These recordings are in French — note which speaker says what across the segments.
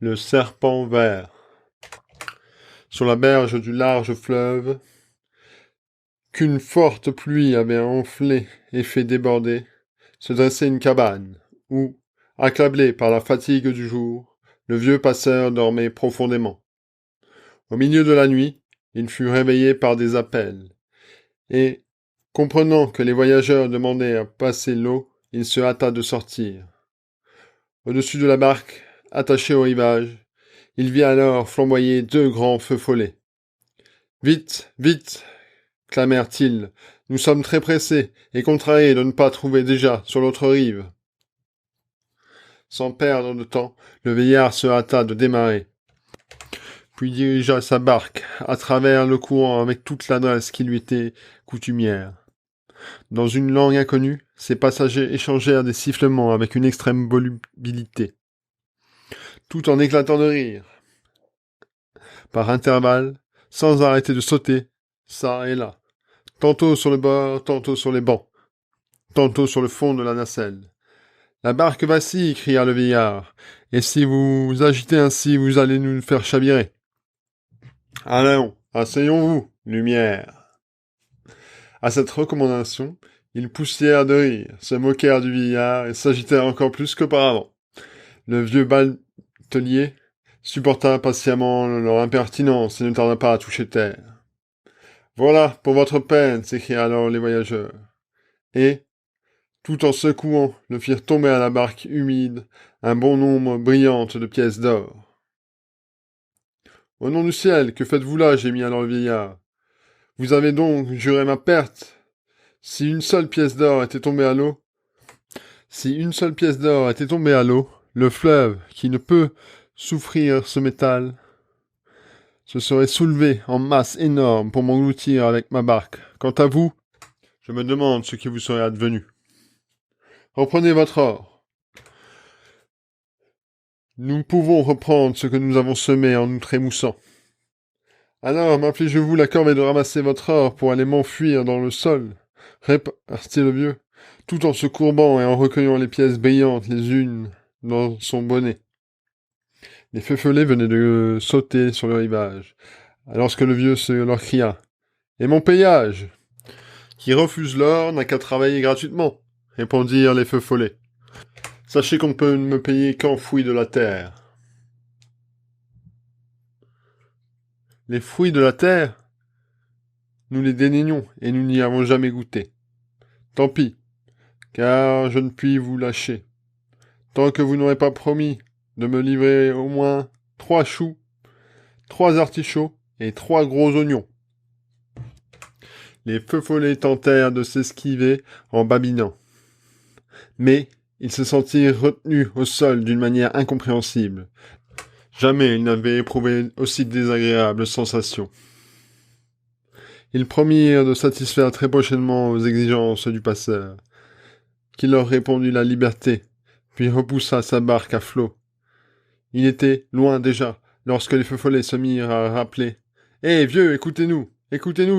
Speaker 1: Le serpent vert. Sur la berge du large fleuve, qu'une forte pluie avait enflé et fait déborder, se dressait une cabane, où, accablé par la fatigue du jour, le vieux passeur dormait profondément. Au milieu de la nuit, il fut réveillé par des appels, et, comprenant que les voyageurs demandaient à passer l'eau, il se hâta de sortir. Au-dessus de la barque, attachée au rivage, il vit alors flamboyer 2 grands feux follets. « Vite, vite !» clamèrent-ils. « Nous sommes très pressés et contrariés de ne pas trouver déjà sur l'autre rive. » Sans perdre de temps, le vieillard se hâta de démarrer, puis dirigea sa barque à travers le courant avec toute l'adresse qui lui était coutumière. Dans une langue inconnue, ses passagers échangèrent des sifflements avec une extrême volubilité, tout en éclatant de rire. Par intervalles, sans arrêter de sauter, ça et là, tantôt sur le bord, tantôt sur les bancs, tantôt sur le fond de la nacelle. « La barque vacille !» cria le vieillard, « et si vous agitez ainsi, vous allez nous faire chavirer. »« Allons, asseyons-vous, lumière !» À cette recommandation, ils poussèrent de rire, se moquèrent du vieillard et s'agitèrent encore plus qu'auparavant. Le vieux batelier supporta patiemment leur impertinence et ne tarda pas à toucher terre. « Voilà pour votre peine !» s'écrièrent alors les voyageurs. Et, tout en secouant, le firent tomber à la barque humide un bon nombre brillante de pièces d'or. « Au nom du ciel, que faites-vous là ?» gémit alors le vieillard. « Vous avez donc juré ma perte ? Si une seule pièce d'or était tombée à l'eau, le fleuve, qui ne peut souffrir ce métal, se serait soulevé en masse énorme pour m'engloutir avec ma barque. Quant à vous, je me demande ce qui vous serait advenu. Reprenez votre or. Nous pouvons reprendre ce que nous avons semé en nous trémoussant. Alors m'affligez-vous la corvée de ramasser votre or pour aller m'enfuir dans le sol, répartit le vieux, tout en se courbant et en recueillant les pièces brillantes les unes dans son bonnet. Les feux follets venaient de sauter sur le rivage, lorsque le vieux se leur cria « Et mon payage ?»« Qui refuse l'or n'a qu'à travailler gratuitement, » répondirent les feux follets. « Sachez qu'on ne peut me payer qu'en fruits de la terre. » Les fruits de la terre, nous les dédaignons et nous n'y avons jamais goûté. Tant pis, car je ne puis vous lâcher, tant que vous n'aurez pas promis de me livrer au moins 3 choux, 3 artichauts et 3 gros oignons. Les feux follets tentèrent de s'esquiver en babinant, mais ils se sentirent retenus au sol d'une manière incompréhensible. Jamais ils n'avaient éprouvé aussi désagréable sensation. Ils promirent de satisfaire très prochainement aux exigences du passeur, qui leur répondit la liberté, puis repoussa sa barque à flot. Il était loin déjà, lorsque les feux follets se mirent à rappeler « Hé, vieux, écoutez-nous,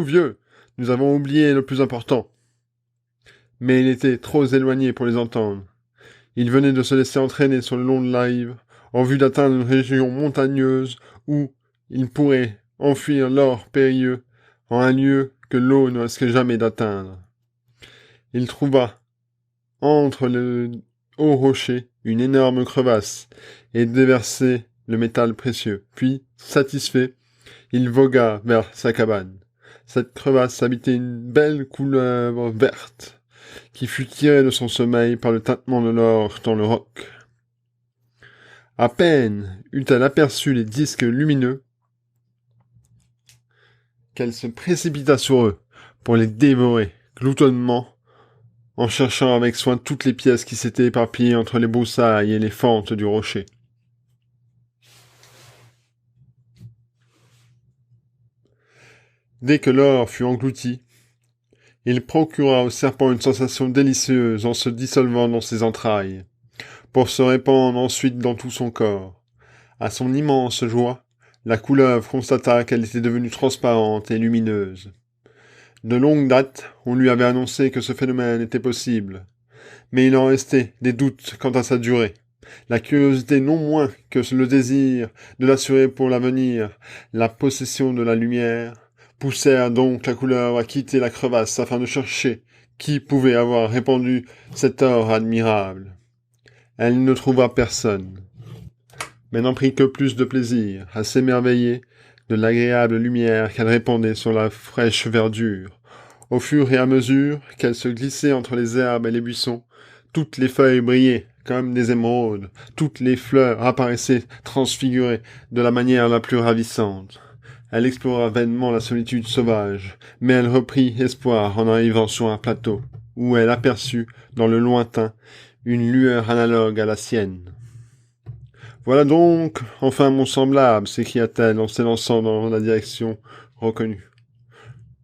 Speaker 1: vieux, nous avons oublié le plus important. » Mais il était trop éloigné pour les entendre. Il venait de se laisser entraîner sur le long de la rive, en vue d'atteindre une région montagneuse où il pourrait enfuir l'or périlleux en un lieu que l'eau ne risquait jamais d'atteindre. Il trouva, entre le haut rocher, une énorme crevasse, et déversait le métal précieux. Puis, satisfait, il vogua vers sa cabane. Cette crevasse habitait une belle couleuvre verte, qui fut tirée de son sommeil par le tintement de l'or dans le roc. À peine eut-elle aperçu les disques lumineux, qu'elle se précipita sur eux, pour les dévorer, gloutonnement, en cherchant avec soin toutes les pièces qui s'étaient éparpillées entre les broussailles et les fentes du rocher. Dès que l'or fut englouti, il procura au serpent une sensation délicieuse en se dissolvant dans ses entrailles, pour se répandre ensuite dans tout son corps. À son immense joie, la couleuvre constata qu'elle était devenue transparente et lumineuse. De longue date, on lui avait annoncé que ce phénomène était possible, mais il en restait des doutes quant à sa durée, la curiosité non moins que le désir de l'assurer pour l'avenir, la possession de la lumière, poussèrent donc la couleur à quitter la crevasse afin de chercher qui pouvait avoir répandu cet or admirable. Elle ne trouva personne, mais n'en prit que plus de plaisir à s'émerveiller de l'agréable lumière qu'elle répandait sur la fraîche verdure. Au fur et à mesure qu'elle se glissait entre les herbes et les buissons, toutes les feuilles brillaient comme des émeraudes, toutes les fleurs apparaissaient transfigurées de la manière la plus ravissante. Elle explora vainement la solitude sauvage, mais elle reprit espoir en arrivant sur un plateau, où elle aperçut, dans le lointain, une lueur analogue à la sienne. « Voilà donc, enfin mon semblable !» s'écria-t-elle en s'élançant dans la direction reconnue.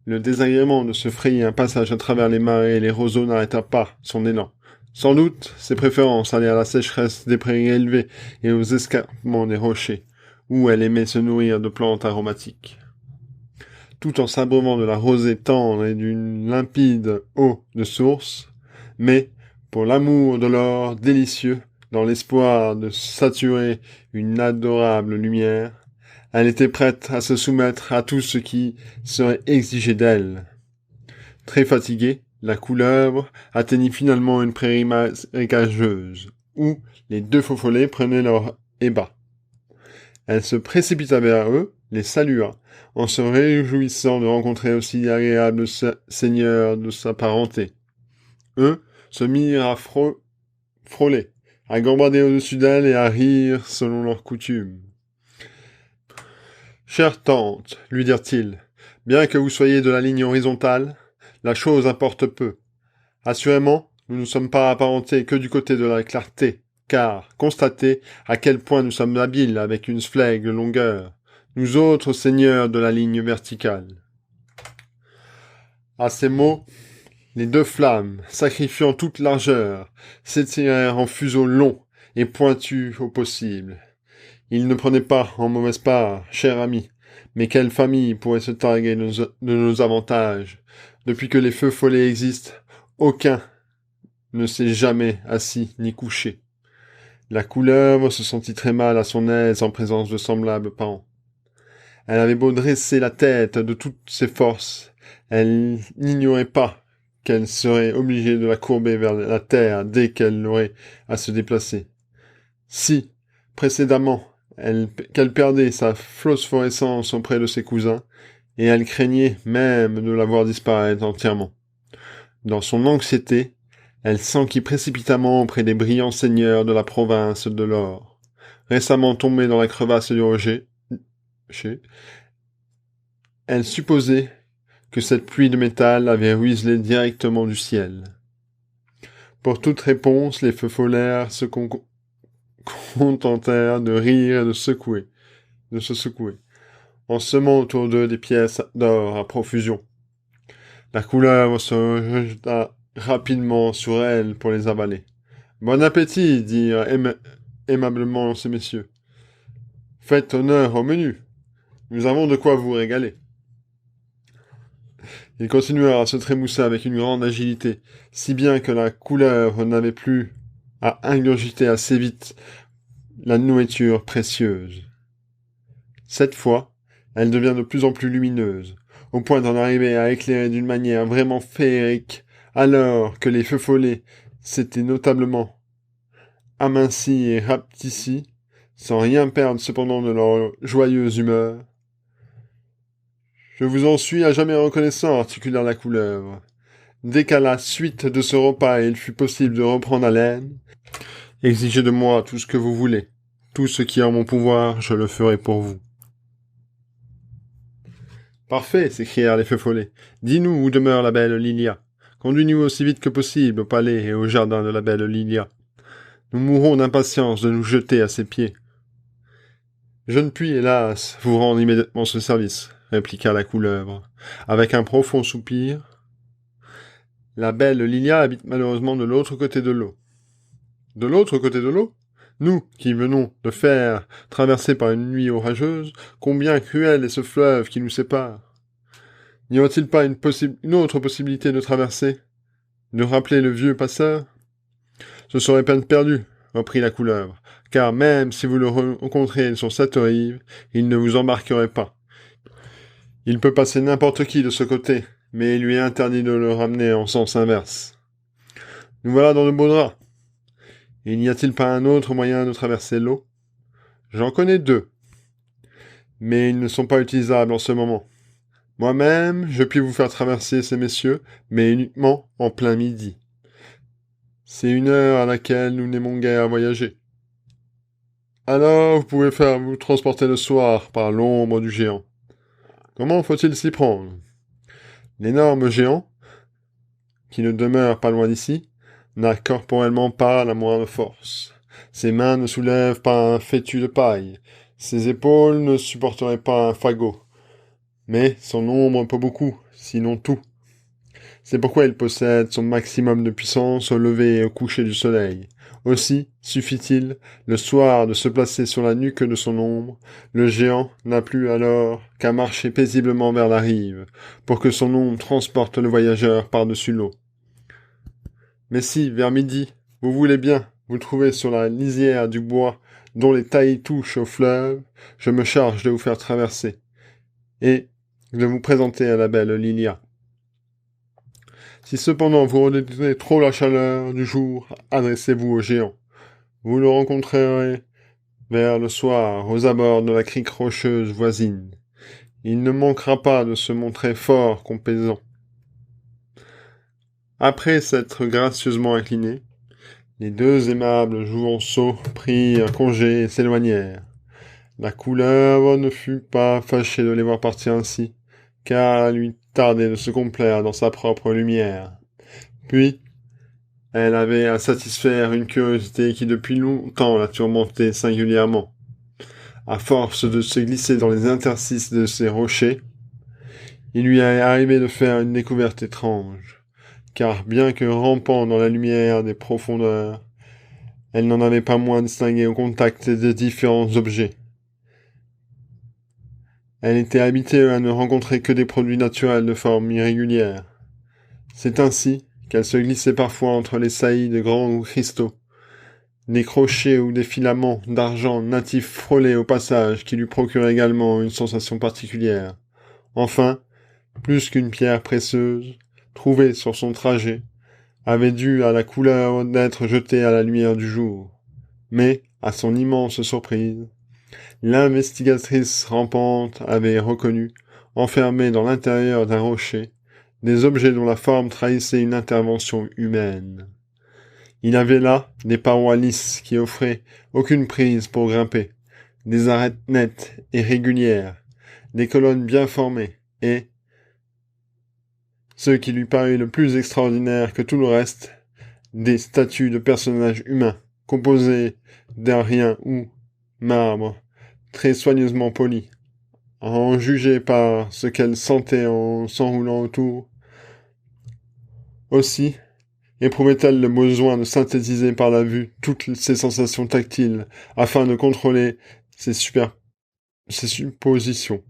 Speaker 1: Le désagrément de se frayer un passage à travers les marais et les roseaux n'arrêta pas son élan. Sans doute, ses préférences allaient à la sécheresse des prairies élevées et aux escarpements des rochers, où elle aimait se nourrir de plantes aromatiques. Tout en s'abreuvant de la rosée tendre et d'une limpide eau de source, mais, pour l'amour de l'or délicieux, dans l'espoir de saturer une adorable lumière, elle était prête à se soumettre à tout ce qui serait exigé d'elle. Très fatiguée, la couleuvre atteignit finalement une prairie marécageuse, où les deux faux follets prenaient leur ébat. Elle se précipita vers eux, les salua, en se réjouissant de rencontrer aussi agréables seigneurs de sa parenté. Eux se mirent à frôler, à gambader au-dessus d'elle et à rire selon leur coutume. « Chère tante, lui dirent-ils, bien que vous soyez de la ligne horizontale, la chose importe peu. Assurément, nous ne sommes pas apparentés que du côté de la clarté, car constatez à quel point nous sommes habiles avec une sphègle longueur, nous autres seigneurs de la ligne verticale. » À ces mots, les deux flammes, sacrifiant toute largeur, s'étirèrent en fuseaux longs et pointus au possible. Ils ne prenaient pas en mauvaise part, cher ami, mais quelle famille pourrait se targuer de nos avantages? Depuis que les feux follets existent, aucun ne s'est jamais assis ni couché. La couleuvre se sentit très mal à son aise en présence de semblables parents. Elle avait beau dresser la tête de toutes ses forces, elle n'ignorait pas qu'elle serait obligée de la courber vers la terre dès qu'elle aurait à se déplacer. Si, précédemment, qu'elle perdait sa phosphorescence auprès de ses cousins, et elle craignait même de la voir disparaître entièrement. Dans son anxiété, elle s'enquit précipitamment auprès des brillants seigneurs de la province de l'or, récemment tombés dans la crevasse du rocher. Elle supposait que cette pluie de métal avait ruisselé directement du ciel. Pour toute réponse, les feux follets se contentèrent de rire et de se secouer, en semant autour d'eux des pièces d'or à profusion. La couleuvre se rejeta rapidement sur elle pour les avaler. « Bon appétit !» dirent aimablement ces messieurs. « Faites honneur au menu. Nous avons de quoi vous régaler. » Ils continuèrent à se trémousser avec une grande agilité, si bien que la couleuvre n'avait plus à ingurgiter assez vite la nourriture précieuse. Cette fois, elle devient de plus en plus lumineuse, au point d'en arriver à éclairer d'une manière vraiment féerique, alors que les feux follets s'étaient notablement amincis et rapetissis, sans rien perdre cependant de leur joyeuse humeur. « Je vous en suis à jamais reconnaissant, » articula la couleuvre. « Dès qu'à la suite de ce repas il fut possible de reprendre haleine, exigez de moi tout ce que vous voulez. Tout ce qui est en mon pouvoir, je le ferai pour vous. » « Parfait !» s'écrièrent les feux follets. « Dis-nous où demeure la belle Lilia. Conduis-nous aussi vite que possible au palais et au jardin de la belle Lilia. Nous mourrons d'impatience de nous jeter à ses pieds. »« Je ne puis, hélas, vous rendre immédiatement ce service, » répliqua la couleuvre, avec un profond soupir. « La belle Lilia habite malheureusement de l'autre côté de l'eau. »« De l'autre côté de l'eau ? Nous, qui venons de faire traverser par une nuit orageuse, combien cruel est ce fleuve qui nous sépare. N'y aurait-il pas une autre possibilité de traverser? De rappeler le vieux passeur? Ce serait peine perdue, reprit la couleuvre, car même si vous le rencontrez sur cette rive, il ne vous embarquerait pas. Il peut passer n'importe qui de ce côté, mais il lui est interdit de le ramener en sens inverse. Nous voilà dans de beaux draps. Il n'y a-t-il pas un autre moyen de traverser l'eau? J'en connais 2, mais ils ne sont pas utilisables en ce moment. Moi-même, je puis vous faire traverser ces messieurs, mais uniquement en plein midi. C'est une heure à laquelle nous n'aimons guère voyager. Alors, vous pouvez faire vous transporter le soir par l'ombre du géant. Comment faut-il s'y prendre? L'énorme géant, qui ne demeure pas loin d'ici, n'a corporellement pas la moindre force. Ses mains ne soulèvent pas un fétu de paille. Ses épaules ne supporteraient pas un fagot. Mais son ombre peut beaucoup, sinon tout. C'est pourquoi il possède son maximum de puissance au lever et au coucher du soleil. Aussi suffit-il, le soir, de se placer sur la nuque de son ombre. Le géant n'a plus alors qu'à marcher paisiblement vers la rive, pour que son ombre transporte le voyageur par-dessus l'eau. Mais si, vers midi, vous voulez bien vous trouver sur la lisière du bois dont les taillis touchent au fleuve, je me charge de vous faire traverser, et de vous présenter à la belle Lilia. Si cependant vous redoutez trop la chaleur du jour, adressez-vous au géant. Vous le rencontrerez vers le soir aux abords de la crique rocheuse voisine. Il ne manquera pas de se montrer fort complaisant. Après s'être gracieusement inclinés, les 2 aimables jouvenceaux prirent congé et s'éloignèrent. La couleuvre ne fut pas fâchée de les voir partir ainsi, car elle lui tardait de se complaire dans sa propre lumière. Puis, elle avait à satisfaire une curiosité qui depuis longtemps la tourmentait singulièrement. À force de se glisser dans les interstices de ces rochers, il lui est arrivé de faire une découverte étrange, car bien que rampant dans la lumière des profondeurs, elle n'en avait pas moins distingué au contact des différents objets. Elle était habituée à ne rencontrer que des produits naturels de forme irrégulière. C'est ainsi qu'elle se glissait parfois entre les saillies de grands cristaux, des crochets ou des filaments d'argent natifs frôlés au passage qui lui procuraient également une sensation particulière. Enfin, plus qu'une pierre précieuse, trouvée sur son trajet, avait dû à la couleur d'être jetée à la lumière du jour. Mais, à son immense surprise, l'investigatrice rampante avait reconnu, enfermés dans l'intérieur d'un rocher, des objets dont la forme trahissait une intervention humaine. Il y avait là des parois lisses qui offraient aucune prise pour grimper, des arêtes nettes et régulières, des colonnes bien formées, et, ce qui lui parut le plus extraordinaire que tout le reste, des statues de personnages humains, composées d'un rien ou marbre, très soigneusement poli, à en juger par ce qu'elle sentait en s'enroulant autour. Aussi, éprouvait-elle le besoin de synthétiser par la vue toutes ses sensations tactiles, afin de contrôler ses suppositions.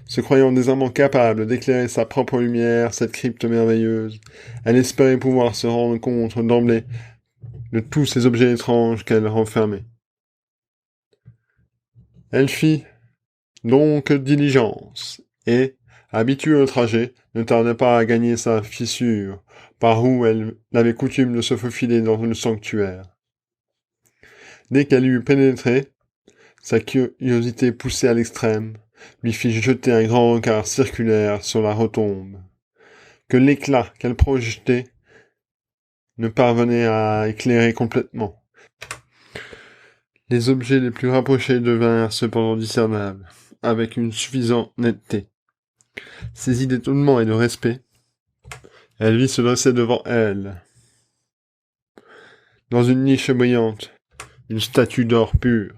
Speaker 1: Se croyant désormais capable d'éclairer sa propre lumière, cette crypte merveilleuse, elle espérait pouvoir se rendre compte d'emblée de tous ces objets étranges qu'elle renfermait. Elle fit donc diligence, et, habituée au trajet, ne tarda pas à gagner sa fissure, par où elle avait coutume de se faufiler dans le sanctuaire. Dès qu'elle y eut pénétré, sa curiosité poussée à l'extrême, lui fit jeter un grand regard circulaire sur la rotonde, que l'éclat qu'elle projetait ne parvenait à éclairer complètement. Les objets les plus rapprochés devinrent cependant discernables, avec une suffisante netteté. Saisie d'étonnement et de respect, elle vit se dresser devant elle, dans une niche brillante, une statue d'or pur,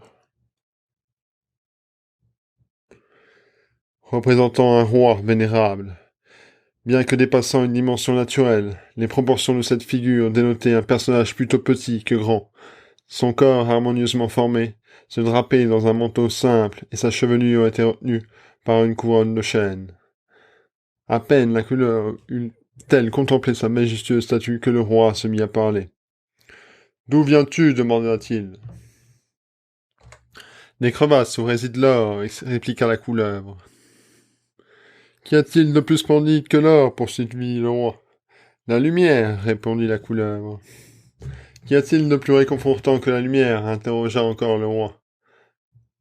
Speaker 1: représentant un roi vénérable. Bien que dépassant une dimension naturelle, les proportions de cette figure dénotaient un personnage plutôt petit que grand. Son corps harmonieusement formé, se drapait dans un manteau simple, et sa chevelure était retenue par une couronne de chêne. À peine la couleur eut-elle contemplé sa majestueuse statue que le roi se mit à parler. D'où viens-tu demanda-t-il. Des crevasses où réside l'or, répliqua la couleuvre. Qu'y a-t-il de plus splendide que l'or poursuivit le roi. La lumière, répondit la couleuvre. Qu'y a-t-il de plus réconfortant que la lumière interrogea encore le roi.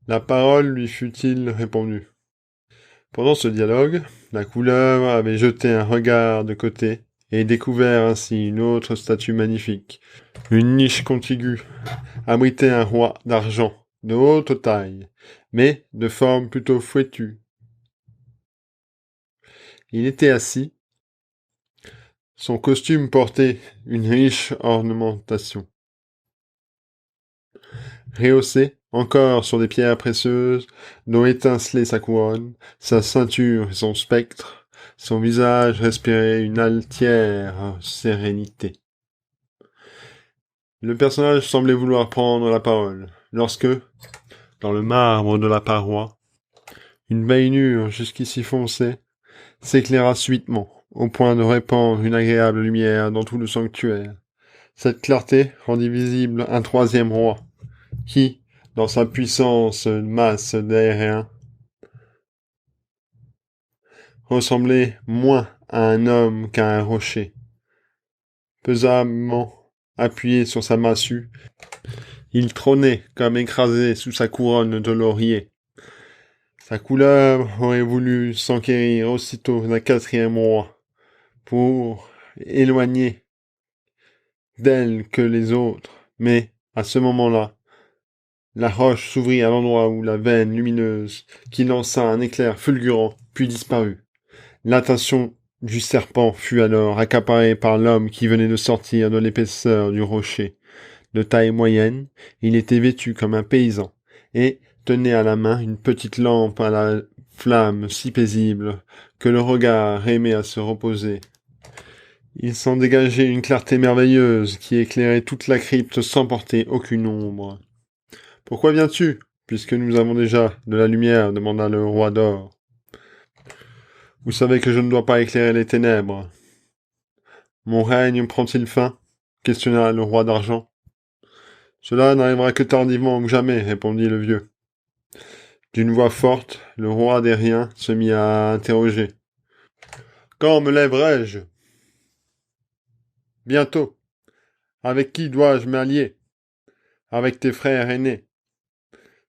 Speaker 1: La parole lui fut-il répondu. Pendant ce dialogue, la couleuvre avait jeté un regard de côté et découvert ainsi une autre statue magnifique. Une niche contiguë abritait un roi d'argent, de haute taille, mais de forme plutôt fouettue. Il était assis. Son costume portait une riche ornementation. Rehaussé, encore sur des pierres précieuses, dont étincelait sa couronne, sa ceinture et son spectre, son visage respirait une altière sérénité. Le personnage semblait vouloir prendre la parole, lorsque, dans le marbre de la paroi, une bainure jusqu'ici foncée s'éclaira subitement, au point de répandre une agréable lumière dans tout le sanctuaire. Cette clarté rendit visible un troisième roi, qui, dans sa puissance masse d'aérien, ressemblait moins à un homme qu'à un rocher. Pesamment appuyé sur sa massue, il trônait comme écrasé sous sa couronne de laurier. Sa couleuvre aurait voulu s'enquérir aussitôt d'un quatrième roi, pour éloigner d'elle que les autres, mais, à ce moment-là, la roche s'ouvrit à l'endroit où la veine lumineuse, qui lança un éclair fulgurant, puis disparut. L'attention du serpent fut alors accaparée par l'homme qui venait de sortir de l'épaisseur du rocher. De taille moyenne, il était vêtu comme un paysan, et tenait à la main une petite lampe à la flamme si paisible que le regard aimait à se reposer. Il s'en dégageait une clarté merveilleuse qui éclairait toute la crypte sans porter aucune ombre. « Pourquoi viens-tu, puisque nous avons déjà de la lumière ?» demanda le roi d'or. « Vous savez que je ne dois pas éclairer les ténèbres. »« Mon règne prend-il fin ?» questionna le roi d'argent. « Cela n'arrivera que tardivement ou jamais, » répondit le vieux. D'une voix forte, le roi des riens se mit à interroger. « Quand me lèverai-je ?»« Bientôt. Avec qui dois-je m'allier ? Avec tes frères aînés.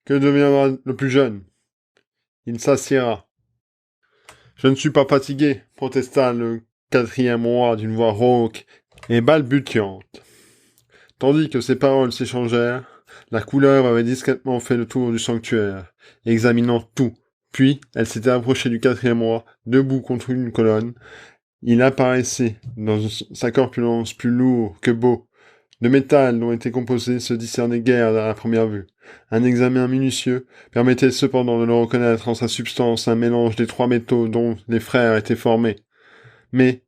Speaker 1: Que deviendra le plus jeune ? Il s'assiera. »« Je ne suis pas fatigué, » protesta le quatrième roi d'une voix rauque et balbutiante. Tandis que ces paroles s'échangèrent, la couleuvre avait discrètement fait le tour du sanctuaire, examinant tout. Puis, elle s'était approchée du quatrième roi, debout contre une colonne. Il apparaissait, dans sa corpulence plus lourd que beau. Le métal dont était composé se discernait guère à la première vue. Un examen minutieux permettait cependant de le reconnaître en sa substance un mélange des trois métaux dont les frères étaient formés. Mais,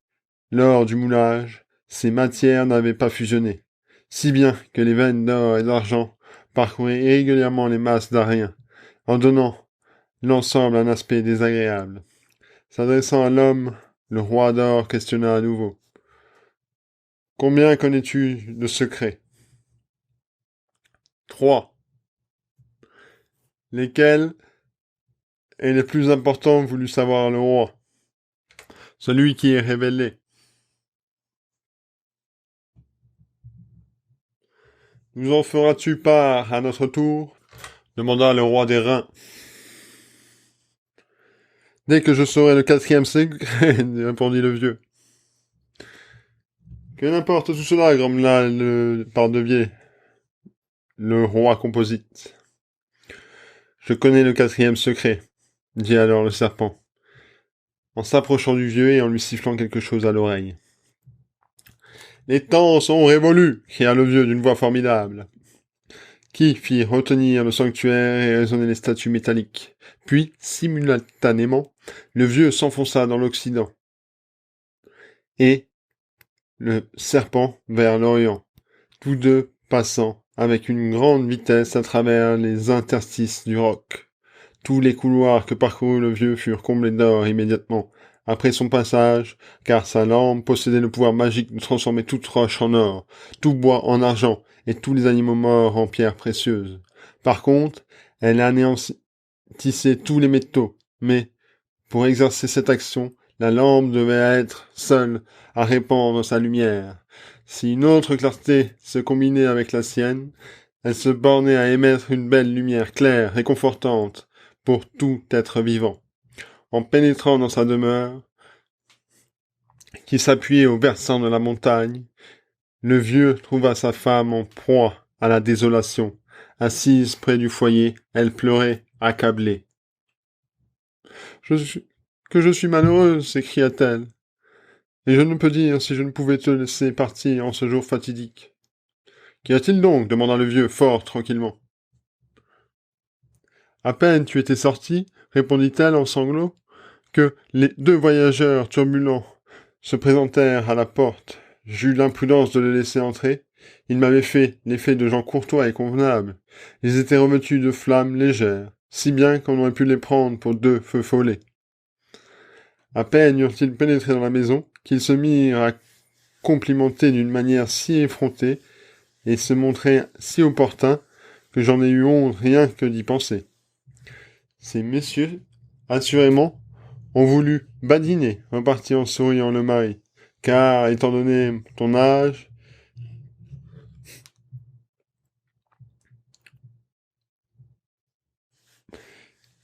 Speaker 1: lors du moulage, ces matières n'avaient pas fusionné, si bien que les veines d'or et d'argent parcouraient régulièrement les masses d'Arien, en donnant l'ensemble un aspect désagréable. S'adressant à l'homme, le roi d'or questionna à nouveau. « Combien connais-tu de secrets ?»« 3. »« Lesquels est le plus important voulut savoir le roi. »« Celui qui est révélé. »« Nous en feras-tu part à notre tour ?» demanda le roi des reins. « Dès que je saurai le quatrième secret, » répondit le vieux. « Que n'importe tout cela, » grommela le Pardeviers, le roi composite. « Je connais le quatrième secret, » dit alors le serpent, en s'approchant du vieux et en lui sifflant quelque chose à l'oreille. « Les temps sont révolus » cria le vieux d'une voix formidable, qui fit retenir le sanctuaire et résonner les statues métalliques. Puis, simultanément, le vieux s'enfonça dans l'Occident, et le serpent vers l'Orient, tous deux passant avec une grande vitesse à travers les interstices du roc. Tous les couloirs que parcourut le vieux furent comblés d'or immédiatement, après son passage, car sa lampe possédait le pouvoir magique de transformer toute roche en or, tout bois en argent, et tous les animaux morts en pierres précieuses. Par contre, elle anéantissait tous les métaux, mais, pour exercer cette action, la lampe devait être seule à répandre sa lumière. Si une autre clarté se combinait avec la sienne, elle se bornait à émettre une belle lumière claire, réconfortante, pour tout être vivant. En pénétrant dans sa demeure, qui s'appuyait au versant de la montagne, le vieux trouva sa femme en proie à la désolation. Assise près du foyer, elle pleurait, accablée. Que je suis malheureuse, s'écria-t-elle, et je ne peux dire si je ne pouvais te laisser partir en ce jour fatidique. Qu'y a-t-il donc demanda le vieux, fort tranquillement. À peine tu étais sorti, répondit-elle en sanglots, que les deux voyageurs turbulents se présentèrent à la porte. J'eus l'imprudence de les laisser entrer. Ils m'avaient fait l'effet de gens courtois et convenables. Ils étaient revêtus de flammes légères, si bien qu'on aurait pu les prendre pour deux feux follets. À peine eurent-ils pénétré dans la maison, qu'ils se mirent à complimenter d'une manière si effrontée, et se montraient si opportuns, que j'en ai eu honte rien que d'y penser. Ces messieurs, assurément, ont voulu badiner, repartit en souriant le mari, car, étant donné ton âge,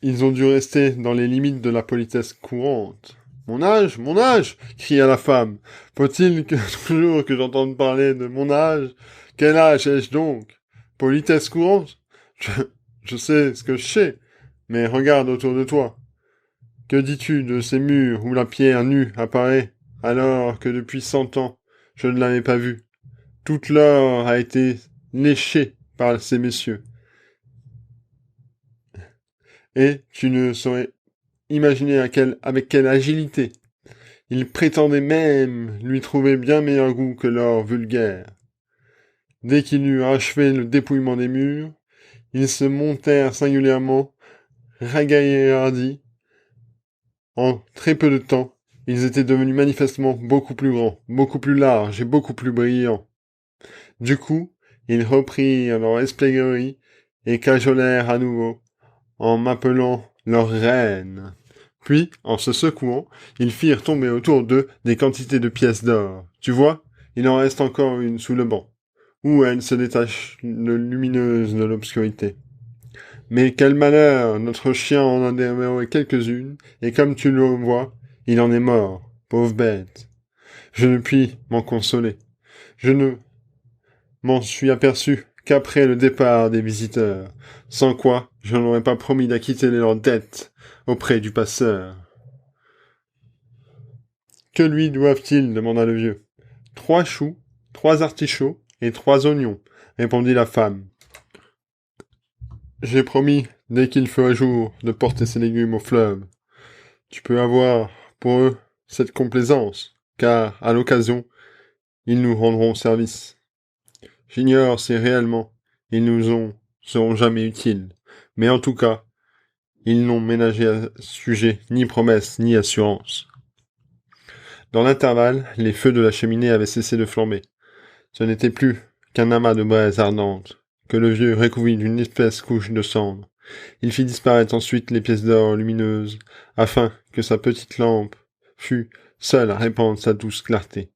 Speaker 1: ils ont dû rester dans les limites de la politesse courante. Mon âge, cria la femme. Faut-il que toujours que j'entende parler de mon âge? Quel âge ai-je donc? Politesse courante? Je sais ce que je sais, mais regarde autour de toi. Que dis-tu de ces murs où la pierre nue apparaît, alors que depuis 100 ans, je ne l'avais pas vue? Toute l'or a été léchée par ces messieurs. Et tu ne saurais imaginer avec quelle agilité. Ils prétendaient même lui trouver bien meilleur goût que l'or vulgaire. Dès qu'il eut achevé le dépouillement des murs, ils se montèrent singulièrement, ragaillardis. En très peu de temps, ils étaient devenus manifestement beaucoup plus grands, beaucoup plus larges et beaucoup plus brillants. Du coup, ils reprirent leur espièglerie et cajolèrent à nouveau, en m'appelant leur reine. Puis, en se secouant, ils firent tomber autour d'eux des quantités de pièces d'or. Tu vois, il en reste encore une sous le banc, où elle se détache lumineuse de l'obscurité. Mais quel malheur, notre chien en a dévoré quelques-unes, et comme tu le vois, il en est mort, pauvre bête. Je ne puis m'en consoler. Je ne m'en suis aperçu qu'après le départ des visiteurs, sans quoi je n'aurais pas promis d'acquitter leurs dettes auprès du passeur. Que lui doivent-ils demanda le vieux. 3 choux, 3 artichauts et 3 oignons, répondit la femme. J'ai promis, dès qu'il fera jour, de porter ces légumes au fleuve. Tu peux avoir, pour eux, cette complaisance, car, à l'occasion, ils nous rendront service. J'ignore si réellement ils seront jamais utiles, mais en tout cas, ils n'ont ménagé à ce sujet ni promesse ni assurance. Dans l'intervalle, les feux de la cheminée avaient cessé de flamber. Ce n'était plus qu'un amas de braises ardentes, que le vieux recouvrit d'une épaisse couche de cendre. Il fit disparaître ensuite les pièces d'or lumineuses, afin que sa petite lampe fût seule à répandre sa douce clarté.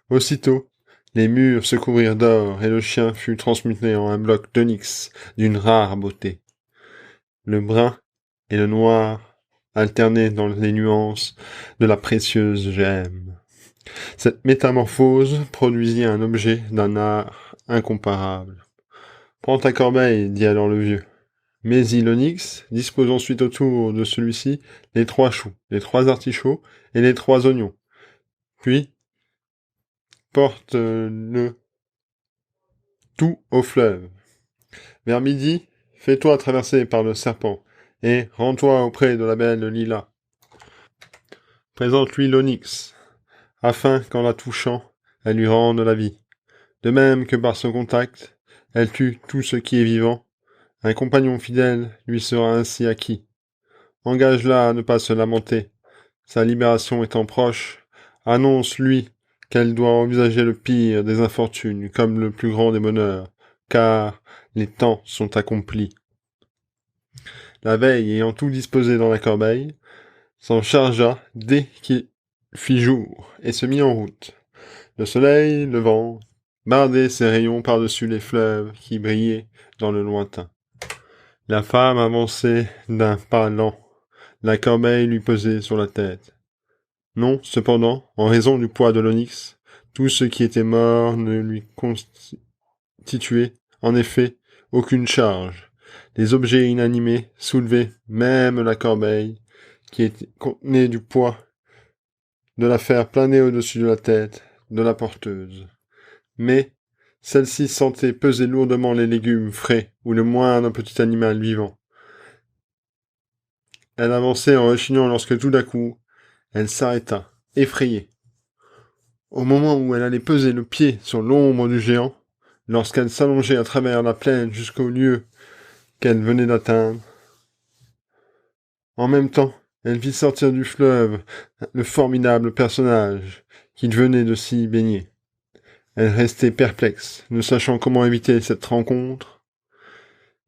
Speaker 1: Aussitôt, les murs se couvrirent d'or, et le chien fut transmuté en un bloc d'onyx d'une rare beauté. Le brun et le noir alternaient dans les nuances de la précieuse gemme. Cette métamorphose produisit un objet d'un art incomparable. « Prends ta corbeille, dit alors le vieux. Mets-y l'onyx, dispose ensuite autour de celui-ci les 3 choux, les 3 artichauts et les 3 oignons. Puis, porte-le tout au fleuve. Vers midi, fais-toi traverser par le serpent, et rends-toi auprès de la belle Lila. Présente-lui l'onyx, afin qu'en la touchant, elle lui rende la vie. De même que par son contact, elle tue tout ce qui est vivant. Un compagnon fidèle lui sera ainsi acquis. Engage-la à ne pas se lamenter. sa libération étant proche, annonce, lui, qu'elle doit envisager le pire des infortunes comme le plus grand des bonheurs, car les temps sont accomplis. La veille, ayant tout disposé dans la corbeille, s'en chargea dès qu'il fit jour, et se mit en route. Le soleil, le vent, bardait ses rayons par-dessus les fleuves qui brillaient dans le lointain. La femme avançait d'un pas lent, la corbeille lui pesait sur la tête. Non, cependant, en raison du poids de l'onyx, tout ce qui était mort ne lui constituait, en effet, aucune charge. Les objets inanimés soulevaient même la corbeille, qui contenait du poids, de la faire planer au-dessus de la tête de la porteuse. Mais celle-ci sentait peser lourdement les légumes frais ou le moindre petit animal vivant. Elle avançait en rechignant lorsque tout d'un coup, elle s'arrêta, effrayée. Au moment où elle allait peser le pied sur l'ombre du géant, lorsqu'elle s'allongeait à travers la plaine jusqu'au lieu qu'elle venait d'atteindre, en même temps, elle vit sortir du fleuve le formidable personnage qui venait de s'y baigner. Elle restait perplexe, ne sachant comment éviter cette rencontre.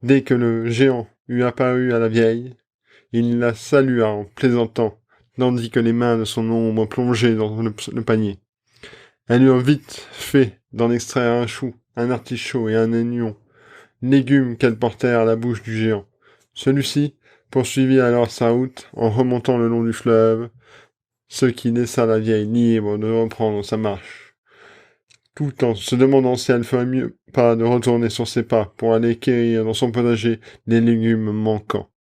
Speaker 1: Dès que le géant eut apparu à la vieille, il la salua en plaisantant, tandis que les mains de son ombre plongeaient dans le panier. Elle eut vite fait d'en extraire un chou, un artichaut et un oignon, légumes qu'elle portèrent à la bouche du géant. Celui-ci poursuivit alors sa route en remontant le long du fleuve, ce qui laissa la vieille libre de reprendre sa marche, tout en se demandant si elle ferait mieux pas de retourner sur ses pas pour aller cueillir dans son potager les légumes manquants.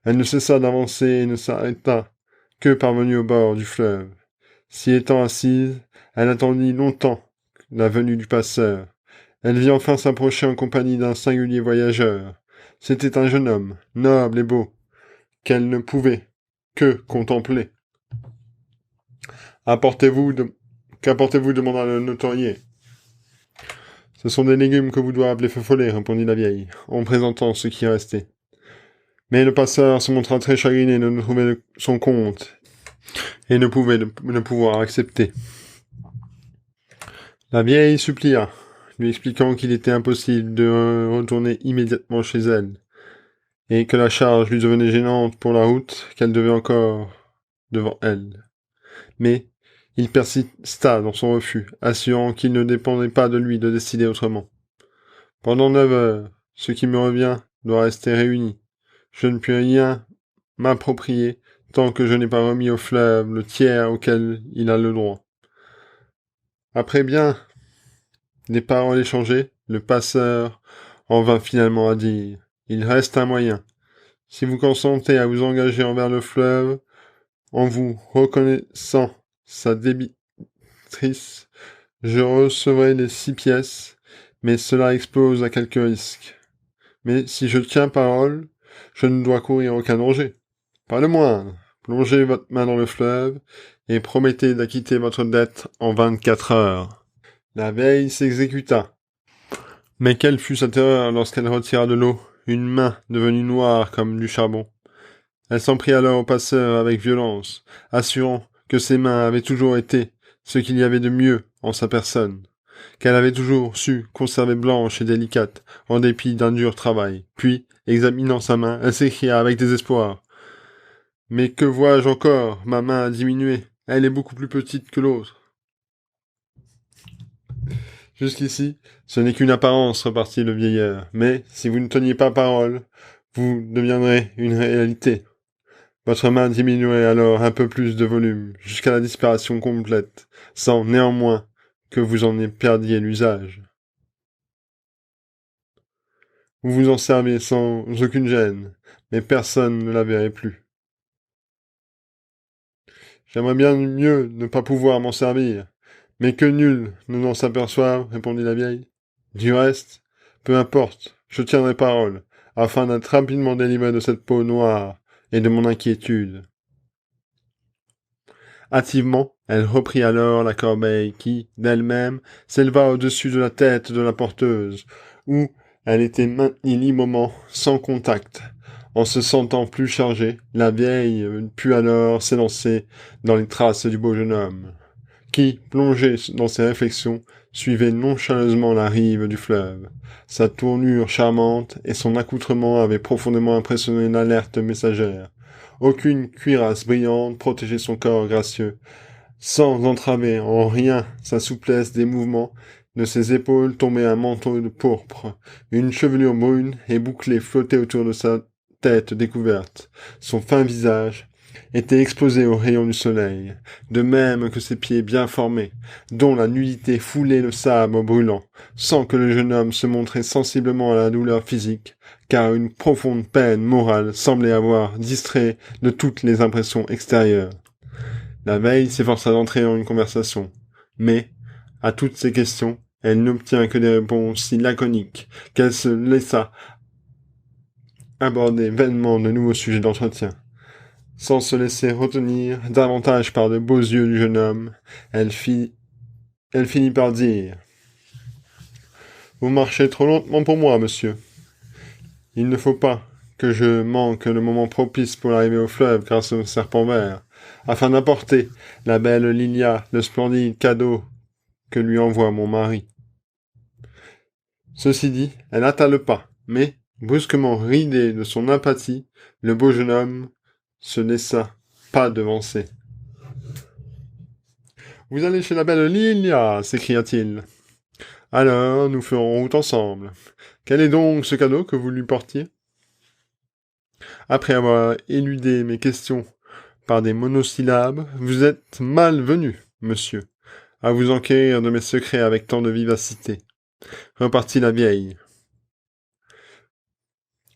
Speaker 1: Elle ne cessa d'avancer et ne s'arrêta que parvenue au bord du fleuve. S'y étant assise, elle attendit longtemps la venue du passeur. Elle vit enfin s'approcher en compagnie d'un singulier voyageur. C'était un jeune homme, noble et beau, qu'elle ne pouvait que contempler. Qu'apportez-vous demanda le notarié. Ce sont des légumes que vous doit appeler feu follet, répondit la vieille, en présentant ce qui restait. Mais le passeur se montra très chagriné de ne trouver son compte, et ne pouvait ne pouvoir accepter. La vieille supplia, lui expliquant qu'il était impossible de retourner immédiatement chez elle, et que la charge lui devenait gênante pour la route qu'elle devait encore devant elle. Mais il persista dans son refus, assurant qu'il ne dépendait pas de lui de décider autrement. Pendant 9 heures, ce qui me revient doit rester réuni. Je ne puis rien m'approprier tant que je n'ai pas remis au fleuve le tiers auquel il a le droit. Après bien des paroles échangées, le passeur en vint finalement à dire « Il reste un moyen. Si vous consentez à vous engager envers le fleuve, en vous reconnaissant sa débitrice, je recevrai les 6 pièces, mais cela expose à quelques risques. Mais si je tiens parole, je ne dois courir aucun danger. Pas le moindre. Plongez votre main dans le fleuve et promettez d'acquitter votre dette en 24 heures. » La veille s'exécuta. Mais quelle fut sa terreur lorsqu'elle retira de l'eau une main devenue noire comme du charbon. Elle s'en prit alors au passeur avec violence, assurant que ses mains avaient toujours été ce qu'il y avait de mieux en sa personne, qu'elle avait toujours su conserver blanche et délicate, en dépit d'un dur travail. Puis, examinant sa main, elle s'écria avec désespoir. « Mais que vois-je encore? Ma main a diminué. Elle est beaucoup plus petite que l'autre. » Jusqu'ici, ce n'est qu'une apparence, repartit le vieillard, mais si vous ne teniez pas parole, vous deviendrez une réalité. Votre main diminuerait alors un peu plus de volume, jusqu'à la disparition complète, sans néanmoins que vous en perdiez l'usage. Vous vous en servez sans aucune gêne, mais personne ne la verrait plus. J'aimerais bien mieux ne pas pouvoir m'en servir, mais que nul ne n'en s'aperçoive, répondit la vieille. Du reste, peu importe, je tiendrai parole, afin d'être rapidement délivré de cette peau noire et de mon inquiétude. Hâtivement, elle reprit alors la corbeille qui, d'elle-même, s'éleva au-dessus de la tête de la porteuse, où elle était maintenue librement, sans contact, En se sentant plus chargée, la vieille put alors s'élancer dans les traces du beau jeune homme, qui, plongé dans ses réflexions, suivait nonchaleusement la rive du fleuve. Sa tournure charmante et son accoutrement avaient profondément impressionné l'alerte messagère. Aucune cuirasse brillante protégeait son corps gracieux, sans entraver en rien sa souplesse des mouvements. De ses épaules tombait un manteau de pourpre. Une chevelure brune et bouclée flottait autour de sa tête découverte. Son fin visage était exposé aux rayons du soleil, de même que ses pieds bien formés, dont la nudité foulait le sable brûlant, sans que le jeune homme se montrât sensiblement à la douleur physique, car une profonde peine morale semblait avoir distrait de toutes les impressions extérieures. La veille s'efforça d'entrer en une conversation, mais, à toutes ces questions, elle n'obtint que des réponses si laconiques qu'elle se laissa aborder vainement de nouveaux sujets d'entretien. Sans se laisser retenir davantage par de beaux yeux du jeune homme, elle finit par dire « Vous marchez trop lentement pour moi, monsieur. Il ne faut pas que je manque le moment propice pour l'arrivée au fleuve grâce au serpent vert, afin d'apporter la belle Lilia le splendide cadeau que lui envoie mon mari. » Ceci dit, elle hâta le pas, mais, brusquement ridé de son apathie, le beau jeune homme se laissa pas devancer. « Vous allez chez la belle Lilia » s'écria-t-il. « Alors, nous ferons route ensemble. Quel est donc ce cadeau que vous lui portiez ?» Après avoir éludé mes questions par des monosyllabes, vous êtes malvenu, monsieur, à vous enquérir de mes secrets avec tant de vivacité, repartit la vieille.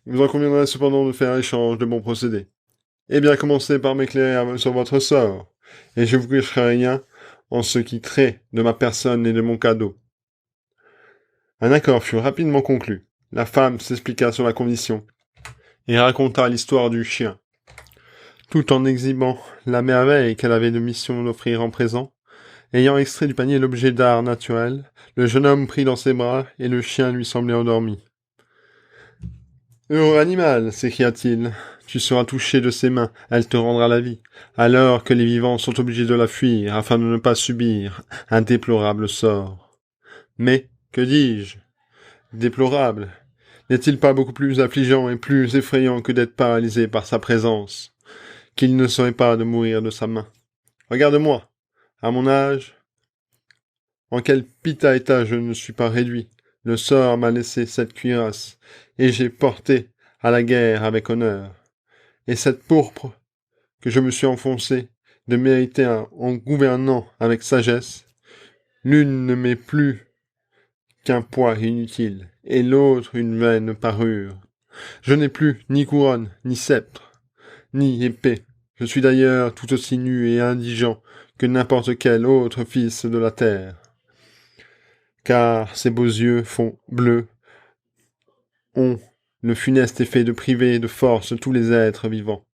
Speaker 1: Vous en conviendrez cependant de faire échange de bons procédés. Eh bien, commencez par m'éclairer sur votre sort, et je vous cacherai rien en ce qui trait de ma personne et de mon cadeau. Un accord fut rapidement conclu. La femme s'expliqua sur la condition, et raconta l'histoire du chien, tout en exhibant la merveille qu'elle avait de mission d'offrir en présent. Ayant extrait du panier l'objet d'art naturel, le jeune homme prit dans ses bras, et le chien lui semblait endormi. « Heureux animal !» s'écria-t-il. « Tu seras touché de ses mains, elle te rendra la vie, alors que les vivants sont obligés de la fuir, afin de ne pas subir un déplorable sort. » Mais, que dis-je ? Déplorable. N'est-il pas beaucoup plus affligeant et plus effrayant que d'être paralysé par sa présence, qu'il ne serait pas de mourir de sa main ? Regarde-moi, à mon âge, en quel piteux état je ne suis pas réduit. Le sort m'a laissé cette cuirasse, et j'ai porté à la guerre avec honneur. Et cette pourpre que je me suis enfoncé de mériter en gouvernant avec sagesse, l'une ne m'est plus qu'un poids inutile, et l'autre une vaine parure. Je n'ai plus ni couronne, ni sceptre, ni épée. Je suis d'ailleurs tout aussi nu et indigent que n'importe quel autre fils de la terre. Car ces beaux yeux bleus ont le funeste effet de priver de force tous les êtres vivants.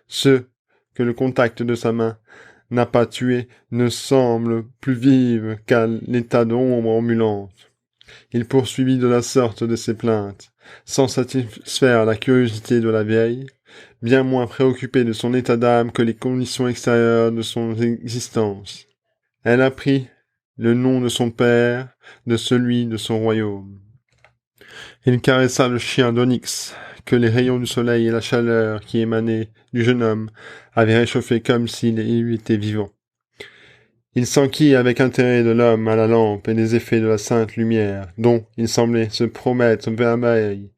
Speaker 1: Ceux que le contact de sa main n'a pas tués ne semblent plus vivre qu'à l'état d'ombre ambulante. Il poursuivit de la sorte de ses plaintes, sans satisfaire la curiosité de la vieille, bien moins préoccupée de son état d'âme que les conditions extérieures de son existence. Elle apprit le nom de son père, de celui de son royaume. Il caressa le chien d'onyx, que les rayons du soleil et la chaleur qui émanait du jeune homme avaient réchauffé comme s'il eût été vivant. Il s'enquit avec intérêt de l'homme à la lampe et des effets de la sainte lumière, dont il semblait se promettre merveille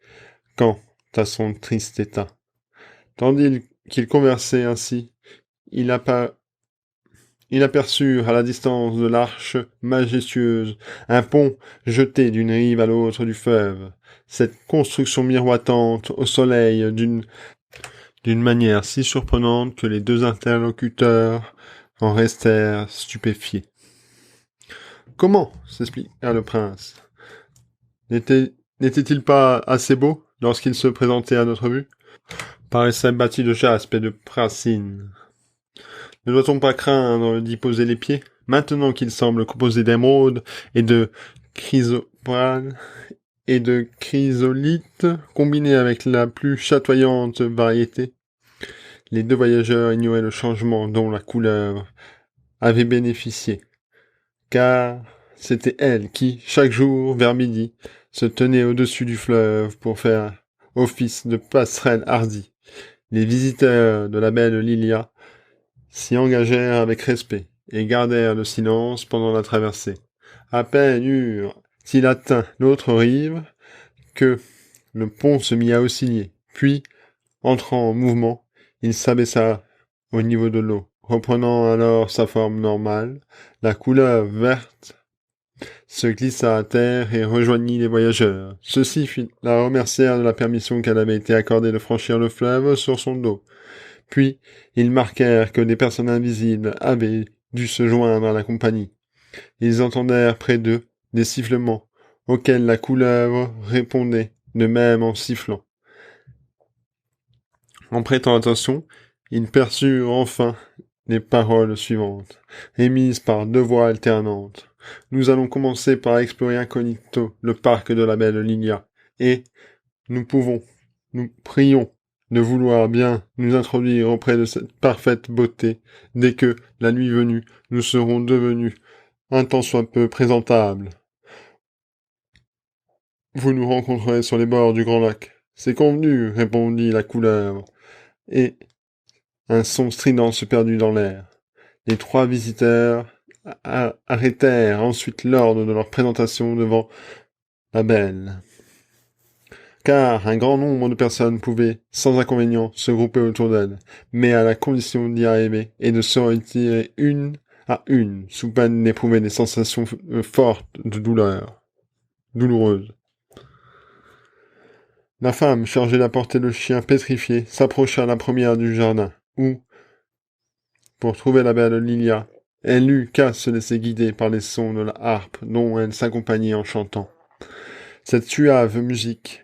Speaker 1: quant à son triste état. Tandis qu'il conversait ainsi, il aperçut à la distance de l'arche majestueuse un pont jeté d'une rive à l'autre du fleuve, cette construction miroitante au soleil d'une manière si surprenante que les deux interlocuteurs en restèrent stupéfiés. « Comment ?» s'expliqua le prince. « N'était-il pas assez beau lorsqu'il se présentait à notre vue ? Paraissait bâti de jaspe et de prasine. Ne doit-on pas craindre d'y poser les pieds, maintenant qu'il semble composé d'émeraude et de chrysoprase et de chrysolite, combinés avec la plus chatoyante variété. Les deux voyageurs ignoraient le changement dont la couleur avait bénéficié, car c'était elle qui, chaque jour, vers midi, se tenait au-dessus du fleuve pour faire office de passerelle hardie. Les visiteurs de la belle Lilia s'y engagèrent avec respect et gardèrent le silence pendant la traversée. À peine eurent-ils atteint l'autre rive que le pont se mit à osciller, puis, entrant en mouvement, il s'abaissa au niveau de l'eau, reprenant alors sa forme normale. La couleur verte se glissa à terre et rejoignit les voyageurs. Ceux-ci la remercièrent de la permission qu'elle avait été accordée de franchir le fleuve sur son dos. Puis, ils marquèrent que des personnes invisibles avaient dû se joindre à la compagnie. Ils entendèrent près d'eux des sifflements, auxquels la couleuvre répondait, de même en sifflant. En prêtant attention, ils perçurent enfin les paroles suivantes, émises par deux voix alternantes. Nous allons commencer par explorer incognito le parc de la belle Lilia, et nous prions de vouloir bien nous introduire auprès de cette parfaite beauté. Dès que, la nuit venue, nous serons devenus un tant soit peu présentables. Vous nous rencontrerez sur les bords du grand lac. C'est convenu, répondit la couleuvre, et un son strident se perdut dans l'air. Les trois visiteurs arrêtèrent ensuite l'ordre de leur présentation devant la belle, car un grand nombre de personnes pouvaient, sans inconvénient, se grouper autour d'elle, mais à la condition d'y arriver et de se retirer une à une, sous peine d'éprouver des sensations fortes de douloureuses. La femme, chargée d'apporter le chien pétrifié, s'approcha la première du jardin, où, pour trouver la belle Lilia, elle eut qu'à se laisser guider par les sons de la harpe dont elle s'accompagnait en chantant. Cette suave musique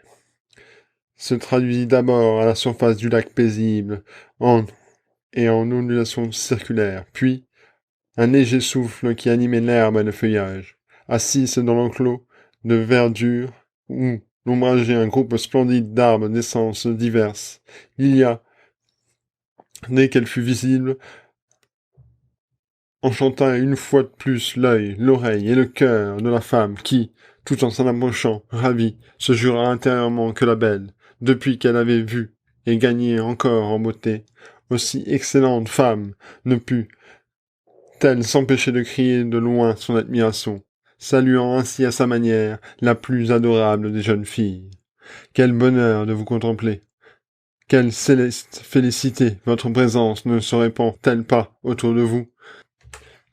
Speaker 1: se traduisit d'abord à la surface du lac paisible en ondulations circulaires, puis un léger souffle qui animait l'herbe et le feuillage. Assise dans l'enclos de verdure où l'ombrageait un groupe splendide d'arbres d'essences diverses, Lilia, dès qu'elle fut visible, enchanta une fois de plus l'œil, l'oreille et le cœur de la femme qui, tout en s'en approchant, ravie, se jura intérieurement que la belle, depuis qu'elle avait vu et gagné encore en beauté, aussi excellente femme, ne put-elle s'empêcher de crier de loin son admiration, saluant ainsi à sa manière la plus adorable des jeunes filles. Quel bonheur de vous contempler! Quelle céleste félicité votre présence ne se répand-elle pas autour de vous?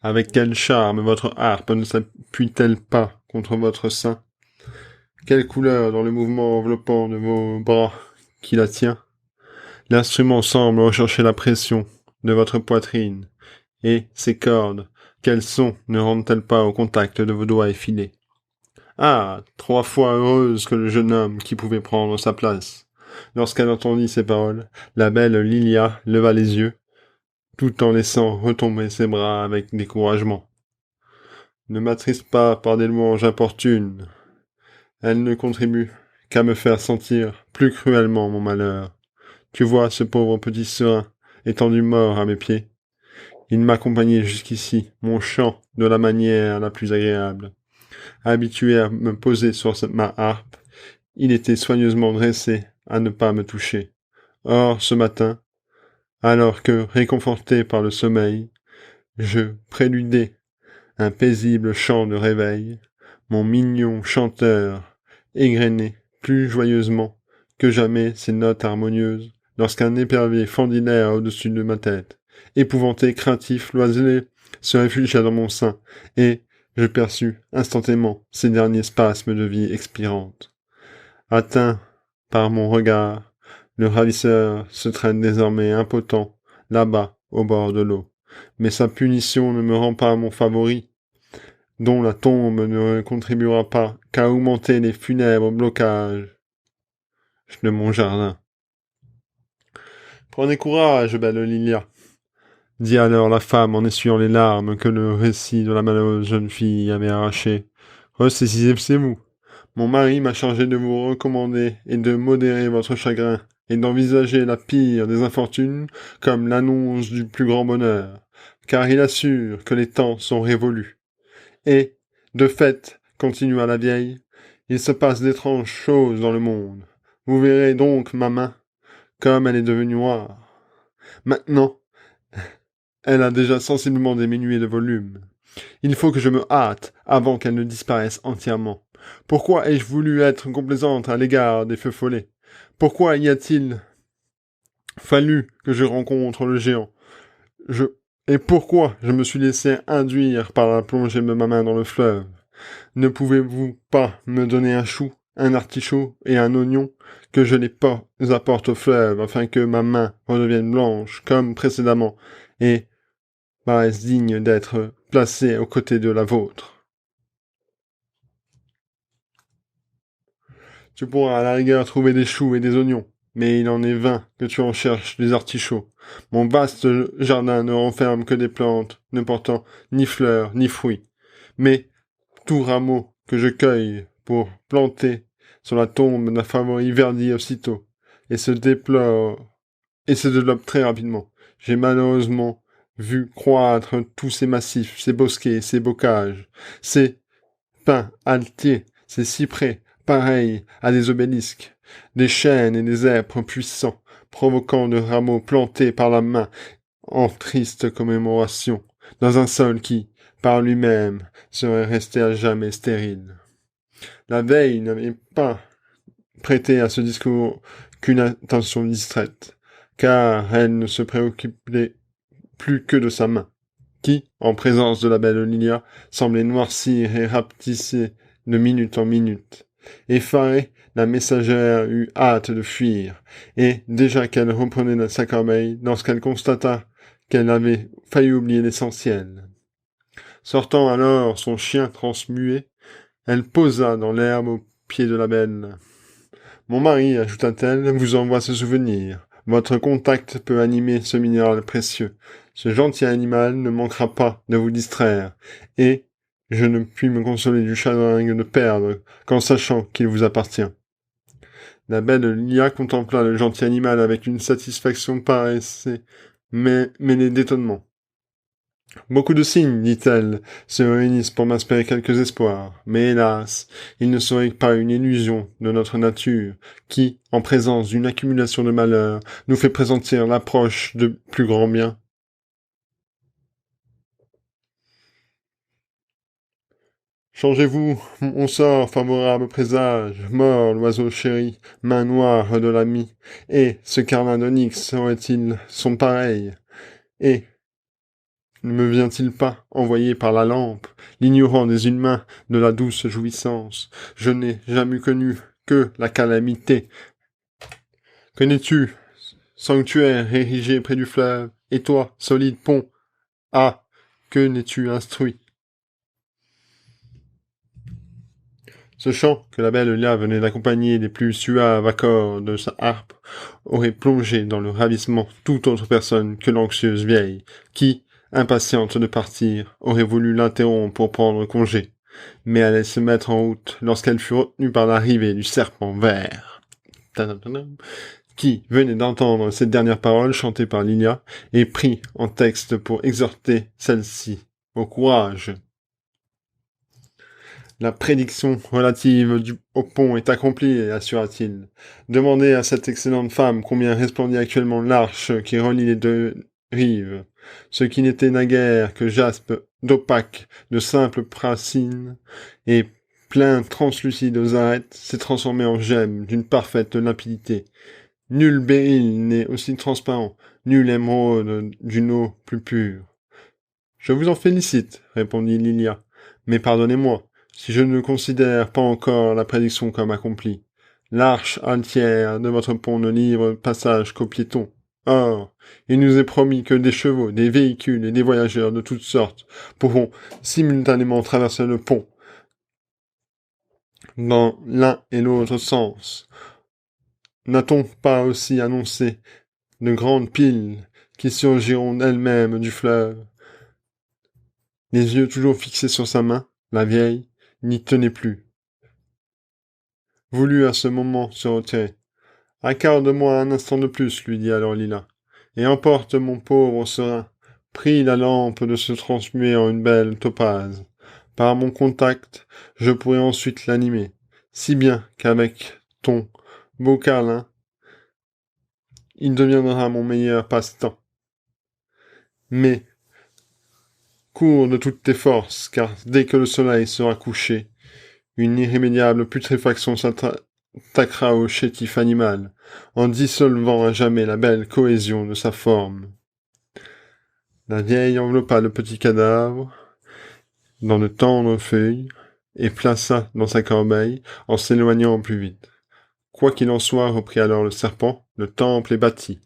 Speaker 1: Avec quel charme votre harpe ne s'appuie-t-elle pas contre votre sein? Quelle couleur dans le mouvement enveloppant de vos bras qui la tient? L'instrument semble rechercher la pression de votre poitrine, et ces cordes, quel son ne rendent-elles pas au contact de vos doigts effilés? Ah, 3 fois heureuse que le jeune homme qui pouvait prendre sa place. Lorsqu'elle entendit ces paroles, la belle Lilia leva les yeux, tout en laissant retomber ses bras avec découragement. Ne m'attriste pas par des louanges importunes. Elles ne contribuent qu'à me faire sentir plus cruellement mon malheur. Tu vois ce pauvre petit serin étendu mort à mes pieds. Il m'accompagnait jusqu'ici, mon chant, de la manière la plus agréable. Habitué à me poser sur ma harpe, il était soigneusement dressé à ne pas me toucher. Or, ce matin, alors que, réconforté par le sommeil, je préludais un paisible chant de réveil, mon mignon chanteur égrenait plus joyeusement que jamais ses notes harmonieuses, lorsqu'un épervier fendit l'air au-dessus de ma tête. Épouvanté, craintif, l'oiselé se réfugia dans mon sein, et je perçus instantanément ces derniers spasmes de vie expirante. Atteint par mon regard, le ravisseur se traîne désormais impotent, là-bas, au bord de l'eau. Mais sa punition ne me rend pas mon favori, dont la tombe ne contribuera pas qu'à augmenter les funèbres blocages de mon jardin. Prenez courage, belle Lilia, dit alors la femme en essuyant les larmes que le récit de la malheureuse jeune fille avait arrachées. Ressaisissez-vous. Mon mari m'a chargé de vous recommander et de modérer votre chagrin, et d'envisager la pire des infortunes comme l'annonce du plus grand bonheur, car il assure que les temps sont révolus. Et, de fait, continua la vieille, il se passe d'étranges choses dans le monde. Vous verrez donc ma main, comme elle est devenue noire. Maintenant, elle a déjà sensiblement diminué de volume. Il faut que je me hâte avant qu'elle ne disparaisse entièrement. Pourquoi ai-je voulu être complaisante à l'égard des feux follets? Pourquoi y a-t-il fallu que je rencontre le géant? Et pourquoi je me suis laissé induire par la plongée de ma main dans le fleuve? Ne pouvez-vous pas me donner un chou, un artichaut et un oignon, que je les apporte au fleuve, afin que ma main redevienne blanche, comme précédemment, et paraisse digne d'être placée aux côtés de la vôtre? Tu pourras à la rigueur trouver des choux et des oignons, mais il en est vain que tu en cherches des artichauts. Mon vaste jardin ne renferme que des plantes ne portant ni fleurs ni fruits. Mais tout rameau que je cueille pour planter sur la tombe d'un favori verdit aussitôt, et se développe très rapidement. J'ai malheureusement vu croître tous ces massifs, ces bosquets, ces bocages, ces pins altiers, ces cyprès, pareils à des obélisques, des chênes et des hêtres puissants, provoquant de rameaux plantés par la main en triste commémoration, dans un sol qui, par lui-même, serait resté à jamais stérile. La veille n'avait pas prêté à ce discours qu'une attention distraite, car elle ne se préoccupait plus que de sa main, qui, en présence de la belle Lilia, semblait noircir et rapetisser de minute en minute. Effarée, la messagère eut hâte de fuir, et déjà qu'elle reprenait sa corbeille, lorsqu'elle constata qu'elle avait failli oublier l'essentiel. Sortant alors son chien transmué, elle posa dans l'herbe au pied de la belle. Mon mari, ajouta-t-elle, vous envoie ce souvenir. Votre contact peut animer ce minéral précieux. Ce gentil animal ne manquera pas de vous distraire, et je ne puis me consoler du chagrin de perdre qu'en sachant qu'il vous appartient. La belle Lia contempla le gentil animal avec une satisfaction paraissait mêlée d'étonnement. Beaucoup de signes, dit-elle, se réunissent pour m'inspirer quelques espoirs, mais hélas, il ne serait pas une illusion de notre nature qui, en présence d'une accumulation de malheurs, nous fait pressentir l'approche de plus grands biens. Changez-vous, mon sort, favorable présage, mort l'oiseau chéri, main noire de l'ami, et ce carlin d'onyx aurait-il son pareil? Et ne me vient-il pas, envoyé par la lampe, l'ignorant des humains de la douce jouissance? Je n'ai jamais connu que la calamité. Connais-tu, sanctuaire érigé près du fleuve, et toi, solide pont? Ah, que n'es-tu instruit? Ce chant, que la belle Lia venait d'accompagner des plus suaves accords de sa harpe, aurait plongé dans le ravissement toute autre personne que l'anxieuse vieille, qui, impatiente de partir, aurait voulu l'interrompre pour prendre congé, mais allait se mettre en route lorsqu'elle fut retenue par l'arrivée du serpent vert, qui venait d'entendre cette dernière parole chantée par Lilia et pris en texte pour exhorter celle-ci au courage. La prédiction relative au pont est accomplie, assura-t-il. Demandez à cette excellente femme combien resplendit actuellement l'arche qui relie les deux rives. Ce qui n'était naguère que jaspe d'opaque, de simple prasine, et plein translucide aux arêtes, s'est transformé en gemme d'une parfaite limpidité. Nul béryl n'est aussi transparent, nul émeraude d'une eau plus pure. Je vous en félicite, répondit Lilia, mais pardonnez-moi, si je ne considère pas encore la prédiction comme accomplie. L'arche entière de votre pont ne livre passage qu'aux piétons. Or, il nous est promis que des chevaux, des véhicules et des voyageurs de toutes sortes pourront simultanément traverser le pont dans l'un et l'autre sens. N'a-t-on pas aussi annoncé de grandes piles qui surgiront d'elles-mêmes du fleuve? Les yeux toujours fixés sur sa main, la vieille n'y tenait plus. voulut à ce moment se retirer. Accorde-moi un instant de plus, lui dit alors Lila, et emporte mon pauvre serin. Prie la lampe de se transmuer en une belle topaze. Par mon contact, je pourrai ensuite l'animer, si bien qu'avec ton beau câlin, il deviendra mon meilleur passe-temps. Mais, cours de toutes tes forces, car dès que le soleil sera couché, une irrémédiable putréfaction s'attaquera au chétif animal, en dissolvant à jamais la belle cohésion de sa forme. La vieille enveloppa le petit cadavre dans de tendres feuilles et plaça dans sa corbeille en s'éloignant au plus vite. Quoi qu'il en soit, reprit alors le serpent, le temple est bâti.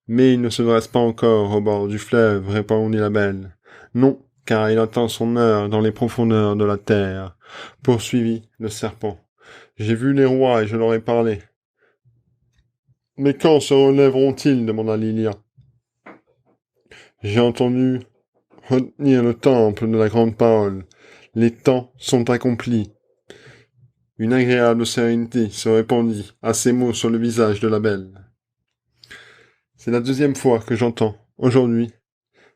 Speaker 1: Mais il ne se dresse pas encore au bord du fleuve, répondit la belle. Non, car il attend son heure dans les profondeurs de la terre, poursuivit le serpent. J'ai vu les rois et je leur ai parlé. Mais quand se relèveront-ils demanda Lilia. J'ai entendu retenir le temple de la grande parole. Les temps sont accomplis. Une agréable sérénité se répandit à ces mots sur le visage de la belle. C'est la deuxième fois que j'entends, aujourd'hui,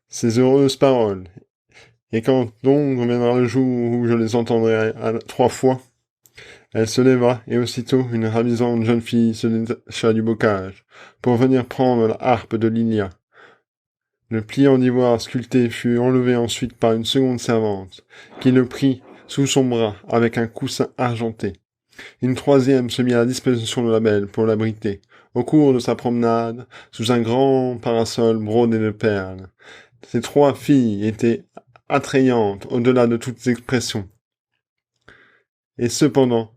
Speaker 1: ces heureuses paroles. Et quand donc viendra le jour où je les entendrai 3 fois, elle se leva, et aussitôt une ravissante jeune fille se détacha du bocage, pour venir prendre la harpe de Lilia. Le pliant d'ivoire sculpté fut enlevé ensuite par une seconde servante, qui le prit sous son bras avec un coussin argenté. Une troisième se mit à la disposition de la belle pour l'abriter, au cours de sa promenade, sous un grand parasol brodé de perles. Ces 3 filles étaient attrayantes au-delà de toutes expressions. Et cependant,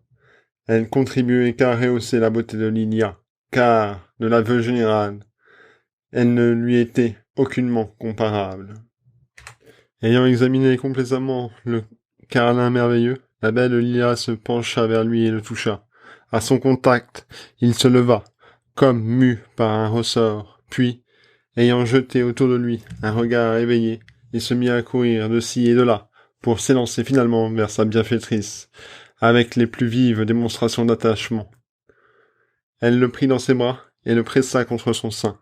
Speaker 1: elles contribuaient qu'à rehausser la beauté de Lilia, car, de l'aveu général, elle ne lui était aucunement comparable. Ayant examiné complaisamment le carlin merveilleux, la belle Lilia se pencha vers lui et le toucha. À son contact, il se leva, comme mu par un ressort, puis, ayant jeté autour de lui un regard éveillé, il se mit à courir de ci et de là, pour s'élancer finalement vers sa bienfaitrice, avec les plus vives démonstrations d'attachement. Elle le prit dans ses bras et le pressa contre son sein.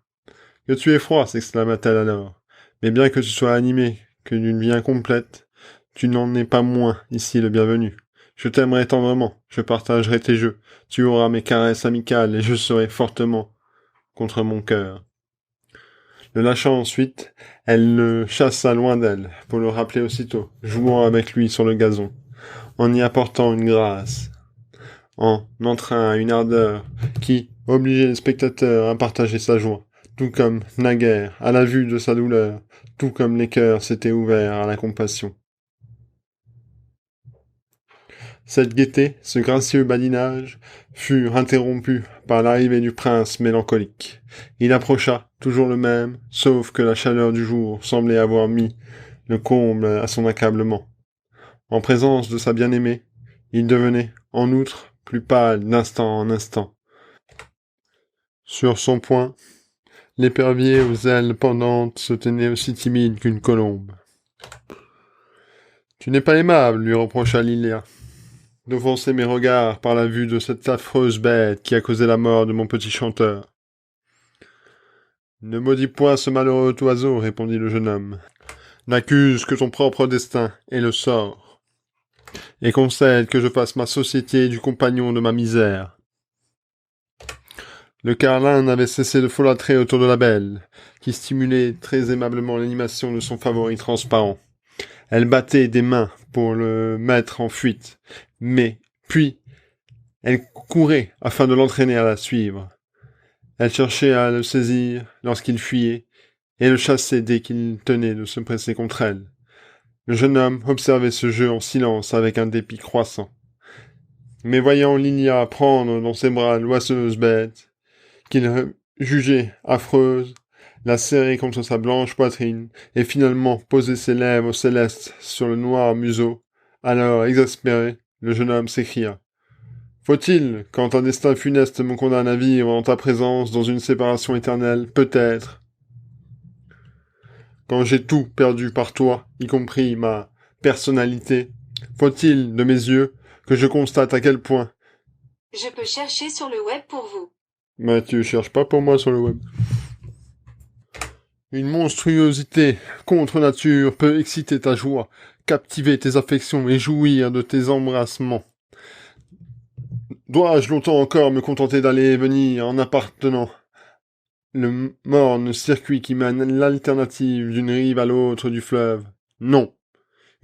Speaker 1: « Que tu es froid !» s'exclama-t-elle alors. « Mais bien que tu sois animé que d'une vie incomplète, tu n'en es pas moins ici le bienvenu. Je t'aimerai tendrement, je partagerai tes jeux, tu auras mes caresses amicales et je serai fortement contre mon cœur. » Le lâchant ensuite, elle le chassa loin d'elle, pour le rappeler aussitôt, jouant avec lui sur le gazon, en y apportant une grâce, en entrain une ardeur qui obligeait les spectateurs à partager sa joie, tout comme, naguère, à la vue de sa douleur, tout comme les cœurs s'étaient ouverts à la compassion. Cette gaieté, ce gracieux badinage, fut interrompu par l'arrivée du prince mélancolique. Il approcha, toujours le même, sauf que la chaleur du jour semblait avoir mis le comble à son accablement. En présence de sa bien-aimée, il devenait, en outre, plus pâle d'instant en instant. Sur son poing, l'épervier aux ailes pendantes se tenait aussi timide qu'une colombe. « Tu n'es pas aimable, lui reprocha Lilia, d'offenser mes regards par la vue de cette affreuse bête qui a causé la mort de mon petit chanteur. »« Ne maudis point ce malheureux oiseau, répondit le jeune homme. N'accuse que ton propre destin et le sort, et concède que je fasse ma société du compagnon de ma misère. » Le carlin n'avait cessé de folâtrer autour de la belle, qui stimulait très aimablement l'animation de son favori transparent. Elle battait des mains pour le mettre en fuite, mais, puis, elle courait afin de l'entraîner à la suivre. Elle cherchait à le saisir lorsqu'il fuyait, et le chassait dès qu'il tenait de se presser contre elle. Le jeune homme observait ce jeu en silence avec un dépit croissant. Mais voyant Lilia prendre dans ses bras l'oisseuse bête, qu'il jugeait affreuse, la serrer contre sa blanche poitrine, et finalement poser ses lèvres célestes sur le noir museau, alors, exaspéré, le jeune homme s'écria. « Faut-il, quand un destin funeste me condamne à vivre en ta présence dans une séparation éternelle, peut-être, quand j'ai tout perdu par toi, y compris ma personnalité, faut-il, de mes yeux, que je constate à quel point
Speaker 2: Je peux chercher sur le web pour vous.
Speaker 1: Mais tu cherches pas pour moi sur le web. Une monstruosité contre nature peut exciter ta joie, captiver tes affections et jouir de tes embrassements. Dois-je longtemps encore me contenter d'aller et venir en appartenant le morne circuit qui mène l'alternative d'une rive à l'autre du fleuve? Non.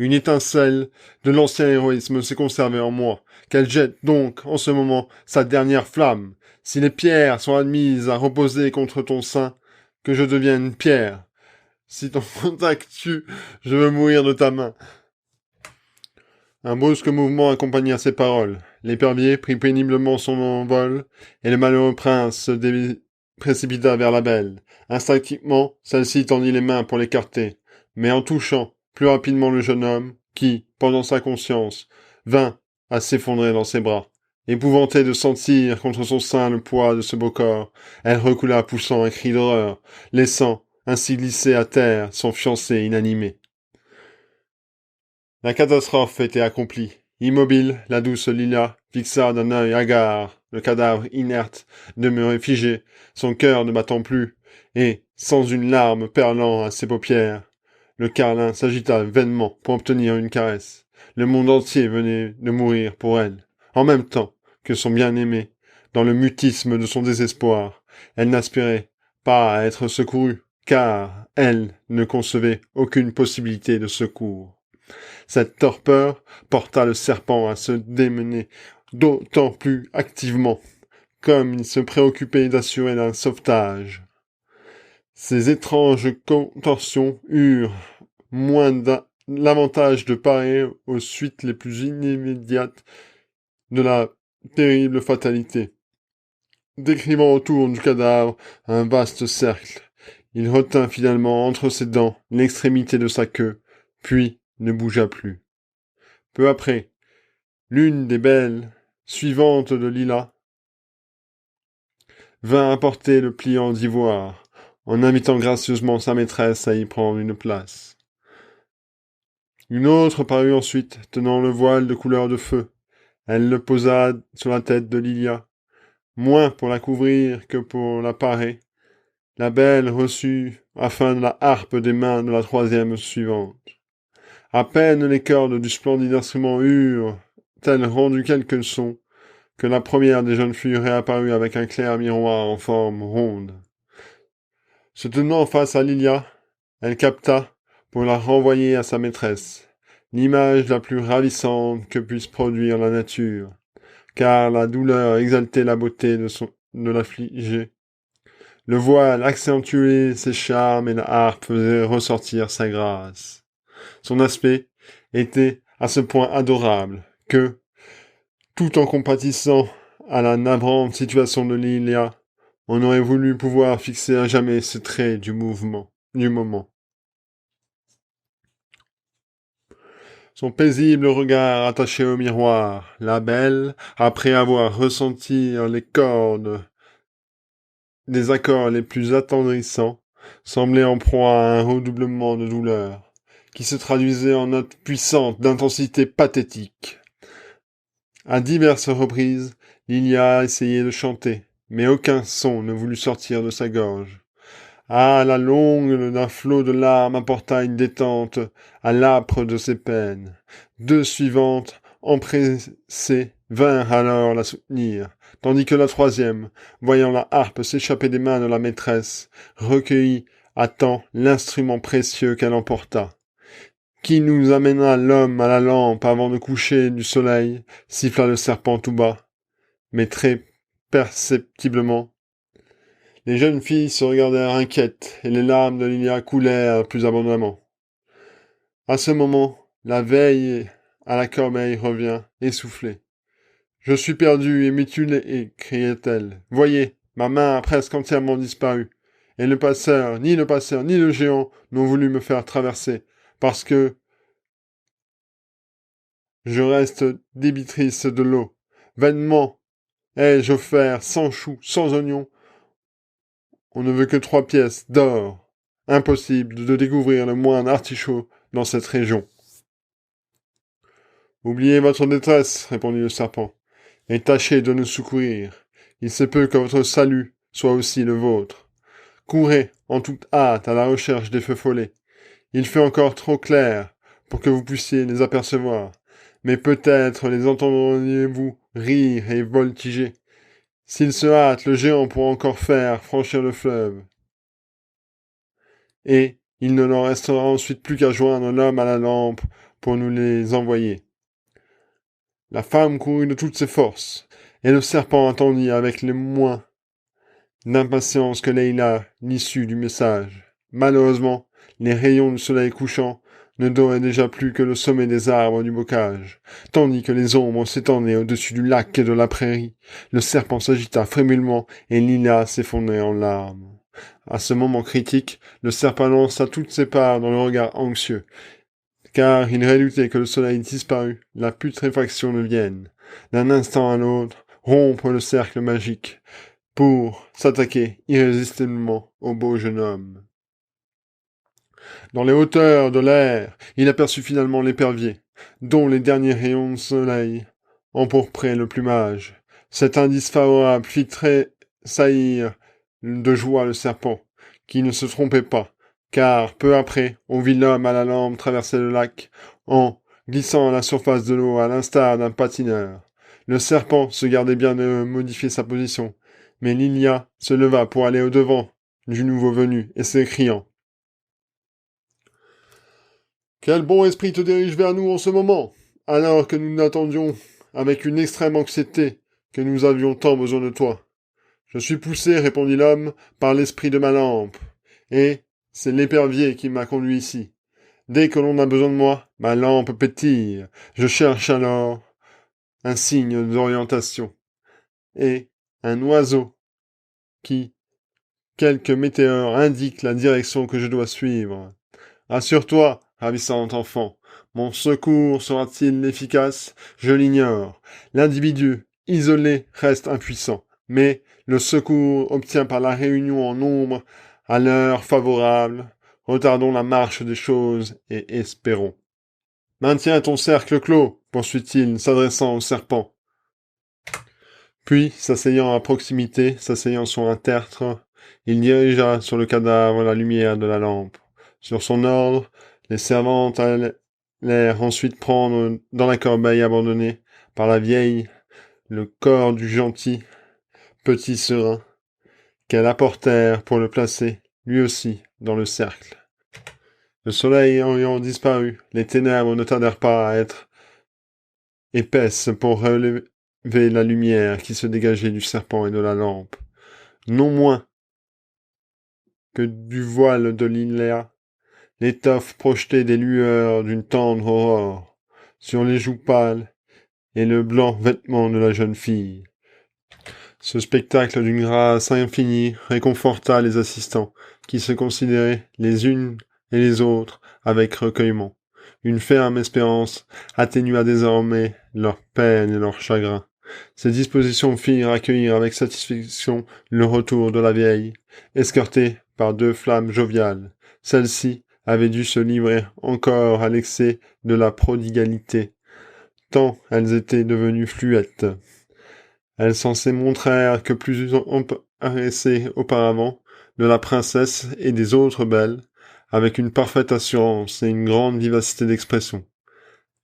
Speaker 1: Une étincelle de l'ancien héroïsme s'est conservée en moi, qu'elle jette donc, en ce moment, sa dernière flamme. Si les pierres sont admises à reposer contre ton sein, que je devienne pierre. Si ton contact tue, je veux mourir de ta main. Un brusque mouvement accompagna ces paroles. L'épervier prit péniblement son envol, et le malheureux prince se précipita vers la belle. Instinctivement, celle-ci tendit les mains pour l'écarter, mais en touchant plus rapidement le jeune homme, qui, pendant sa conscience, vint à s'effondrer dans ses bras. Épouvantée de sentir contre son sein le poids de ce beau corps, elle recula poussant un cri d'horreur, laissant ainsi glisser à terre son fiancé inanimé. La catastrophe était accomplie. Immobile, la douce Lilia fixa d'un œil hagard le cadavre inerte, demeuré figé, son cœur ne battant plus, et, sans une larme perlant à ses paupières, le carlin s'agita vainement pour obtenir une caresse. Le monde entier venait de mourir pour elle, en même temps que son bien-aimé. Dans le mutisme de son désespoir, elle n'aspirait pas à être secourue, car elle ne concevait aucune possibilité de secours. Cette torpeur porta le serpent à se démener d'autant plus activement, comme il se préoccupait d'assurer un sauvetage. Ces étranges contorsions eurent moins l'avantage de parer aux suites les plus immédiates de la terrible fatalité. Décrivant autour du cadavre un vaste cercle, il retint finalement entre ses dents l'extrémité de sa queue, puis ne bougea plus. Peu après, l'une des belles suivantes de Lila vint apporter le pliant d'ivoire, en invitant gracieusement sa maîtresse à y prendre une place. Une autre parut ensuite, tenant le voile de couleur de feu. Elle le posa sur la tête de Lilia, moins pour la couvrir que pour la parer. La belle reçut afin de la harpe des mains de la troisième suivante. À peine les cordes du splendide instrument eurent-elles rendu quelques sons, que la première des jeunes filles réapparut avec un clair miroir en forme ronde. Se tenant face à Lilia, elle capta, pour la renvoyer à sa maîtresse, l'image la plus ravissante que puisse produire la nature, car la douleur exaltait la beauté de l'affligée. Le voile accentuait ses charmes et la harpe faisait ressortir sa grâce. Son aspect était à ce point adorable que, tout en compatissant à la navrante situation de Lilia, on aurait voulu pouvoir fixer à jamais ce trait du moment. Son paisible regard attaché au miroir, la belle, après avoir ressenti les cordes des accords les plus attendrissants, semblait en proie à un redoublement de douleur, qui se traduisait en notes puissantes d'intensité pathétique. À diverses reprises, Lilia a essayé de chanter, mais aucun son ne voulut sortir de sa gorge. Ah, la longue d'un flot de larmes apporta une détente à l'âpre de ses peines. Deux suivantes, empressées, vinrent alors la soutenir, tandis que la troisième, voyant la harpe s'échapper des mains de la maîtresse, recueillit à temps l'instrument précieux qu'elle emporta. Qui nous amena l'homme à la lampe avant de coucher du soleil, siffla le serpent tout bas, mais très perceptiblement. Les jeunes filles se regardèrent inquiètes, et les larmes de Lilia coulèrent plus abondamment. À ce moment, la veille à la corbeille revient, essoufflée. « Je suis perdue et mutilée, criait-elle. Voyez, ma main a presque entièrement disparu. Et ni le passeur, ni le géant n'ont voulu me faire traverser, parce que je reste débitrice de l'eau. Vainement ai-je offert 100 choux, 100 oignons. On ne veut que 3 pièces d'or. Impossible de découvrir le moindre artichaut dans cette région. Oubliez votre détresse, répondit le serpent. et tâchez de nous secourir. Il se peut que votre salut soit aussi le vôtre. Courez en toute hâte à la recherche des feux follets. Il fait encore trop clair pour que vous puissiez les apercevoir, mais peut-être les entendriez-vous rire et voltiger. S'il se hâte, le géant pourra encore faire franchir le fleuve. Et il ne leur restera ensuite plus qu'à joindre l'homme à la lampe pour nous les envoyer. La femme courut de toutes ses forces, et le serpent attendit avec le moins d'impatience que Leila l'issue du message. Malheureusement, les rayons du soleil couchant ne doraient déjà plus que le sommet des arbres du bocage, tandis que les ombres s'étendaient au-dessus du lac et de la prairie. Le serpent s'agita frémulement et Lila s'effondrait en larmes. À ce moment critique, le serpent lança toutes ses parts dans le regard anxieux, car il redoutait que le soleil disparût, la putréfaction ne vienne, d'un instant à l'autre, rompre le cercle magique, pour s'attaquer irrésistiblement au beau jeune homme. Dans les hauteurs de l'air, il aperçut finalement l'épervier, dont les derniers rayons de soleil empourpraient le plumage. Cet indice favorable fit tressaillir de joie le serpent, qui ne se trompait pas, car peu après, on vit l'homme à la lampe traverser le lac, en glissant à la surface de l'eau à l'instar d'un patineur. Le serpent se gardait bien de modifier sa position, mais Lilia se leva pour aller au-devant du nouveau venu, et s'écriant: « Quel bon esprit te dirige vers nous en ce moment, alors que nous n'attendions avec une extrême anxiété que nous avions tant besoin de toi. » « Je suis poussé, répondit l'homme, par l'esprit de ma lampe, et c'est l'épervier qui m'a conduit ici. Dès que l'on a besoin de moi, ma lampe pétille. Je cherche alors un signe d'orientation, et un oiseau qui, quelque météore, indique la direction que je dois suivre. Rassure-toi, ravissante enfant, mon secours sera-t-il efficace? Je l'ignore. L'individu isolé reste impuissant, mais le secours obtient par la réunion en nombre à l'heure favorable. Retardons la marche des choses et espérons. Maintiens ton cercle clos, poursuit-il, s'adressant au serpent. Puis, s'asseyant à proximité, s'asseyant sur un tertre, il dirigea sur le cadavre la lumière de la lampe. Sur son ordre, les servantes allèrent ensuite prendre dans la corbeille abandonnée par la vieille le corps du gentil petit serin, qu'elles apportèrent pour le placer, lui aussi, dans le cercle. Le soleil ayant disparu, les ténèbres ne tardèrent pas à être épaisses pour relever la lumière qui se dégageait du serpent et de la lampe. Non moins que du voile de Lilia, l'étoffe projetait des lueurs d'une tendre aurore sur les joues pâles et le blanc vêtement de la jeune fille. Ce spectacle d'une grâce infinie réconforta les assistants, qui se considéraient les unes et les autres avec recueillement. Une ferme espérance atténua désormais leur peine et leur chagrin. Ces dispositions firent accueillir avec satisfaction le retour de la vieille, escortée par deux flammes joviales. Celle-ci avait dû se livrer encore à l'excès de la prodigalité, tant elles étaient devenues fluettes. Elles s'en montrèrent que plus empressées auparavant de la princesse et des autres belles, avec une parfaite assurance et une grande vivacité d'expression.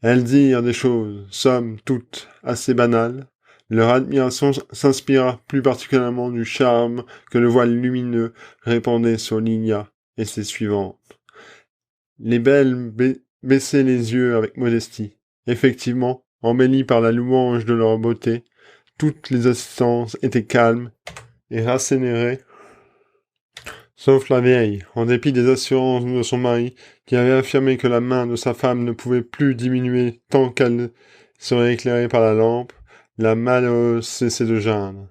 Speaker 1: Elles dirent des choses, somme toute, assez banales. Leur admiration s'inspira plus particulièrement du charme que le voile lumineux répandait sur Lilia et ses suivantes. Les belles baissaient les yeux avec modestie. Effectivement, embellies par la louange de leur beauté, toutes les assistances étaient calmes et rassénérées, sauf la vieille, en dépit des assurances de son mari, qui avait affirmé que la main de sa femme ne pouvait plus diminuer tant qu'elle serait éclairée par la lampe. La malheureuse cessait de geindre,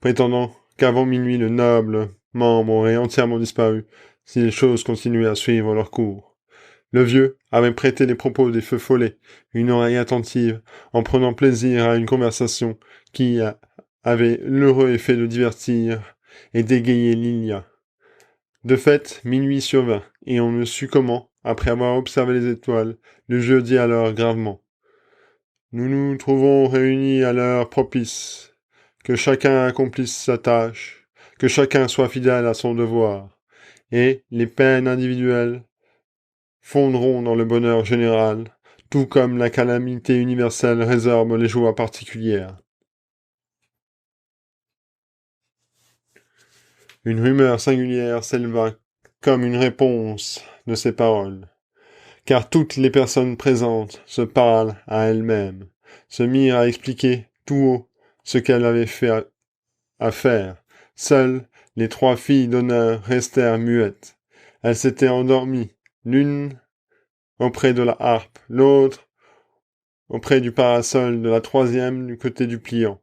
Speaker 1: prétendant qu'avant minuit le noble membre aurait entièrement disparu si les choses continuaient à suivre leur cours. Le vieux avait prêté les propos des feux follets une oreille attentive, en prenant plaisir à une conversation qui avait l'heureux effet de divertir et d'égayer Lilia. De fait, minuit survint, et on ne sut comment, après avoir observé les étoiles, le vieux dit alors gravement: Nous nous trouvons réunis à l'heure propice. Que chacun accomplisse sa tâche, que chacun soit fidèle à son devoir, et les peines individuelles fondront dans le bonheur général, tout comme la calamité universelle résorbe les joies particulières. Une rumeur singulière s'éleva comme une réponse de ces paroles, car toutes les personnes présentes se parlent à elles-mêmes, se mirent à expliquer tout haut ce qu'elles avaient fait à faire. Seules les trois filles d'honneur restèrent muettes. Elles s'étaient endormies, l'une auprès de la harpe, l'autre auprès du parasol de la troisième du côté du pliant.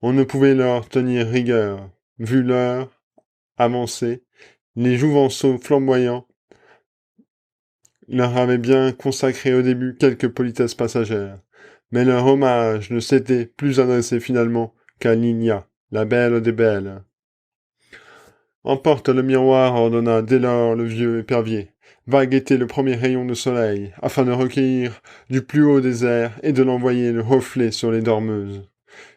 Speaker 1: On ne pouvait leur tenir rigueur, vu l'heure avancée. Les jouvenceaux flamboyants leur avaient bien consacré au début quelques politesses passagères, mais leur hommage ne s'était plus adressé finalement qu'à Linia, la belle des belles. Emporte le miroir, ordonna dès lors le vieux épervier. Va guetter le premier rayon de soleil, afin de recueillir du plus haut des airs et de l'envoyer le reflet sur les dormeuses.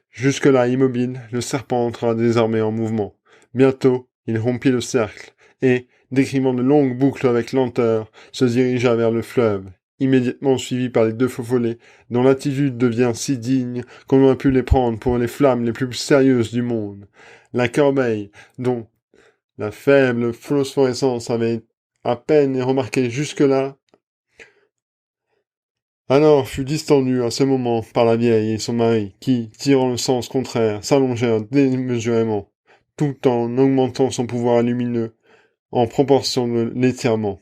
Speaker 1: Jusque-là immobile, le serpent entra désormais en mouvement. Bientôt, il rompit le cercle, et, décrivant de longues boucles avec lenteur, se dirigea vers le fleuve, immédiatement suivi par les deux faux-follets, dont l'attitude devient si digne qu'on aurait pu les prendre pour les flammes les plus sérieuses du monde. La corbeille, dont la faible phosphorescence avait à peine remarqué jusque-là, alors fut distendue à ce moment par la vieille et son mari, qui, tirant le sens contraire, s'allongèrent démesurément, tout en augmentant son pouvoir lumineux en proportion de l'étirement.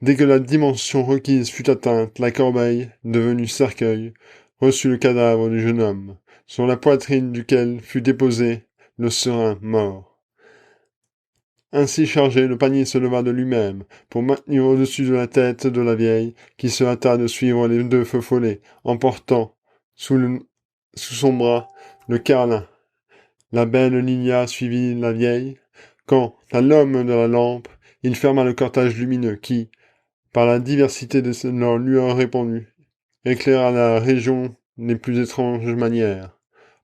Speaker 1: Dès que la dimension requise fut atteinte, la corbeille, devenue cercueil, reçut le cadavre du jeune homme, sur la poitrine duquel fut déposé le serin mort. Ainsi chargé, le panier se leva de lui-même, pour maintenir au-dessus de la tête de la vieille, qui se hâta de suivre les deux feux follets, emportant sous son bras le carlin. La belle Lilia suivit la vieille. Quant à l'homme de la lampe, il ferma le cortège lumineux qui, par la diversité de leurs lueurs répandues, éclaira la région des plus étranges manières.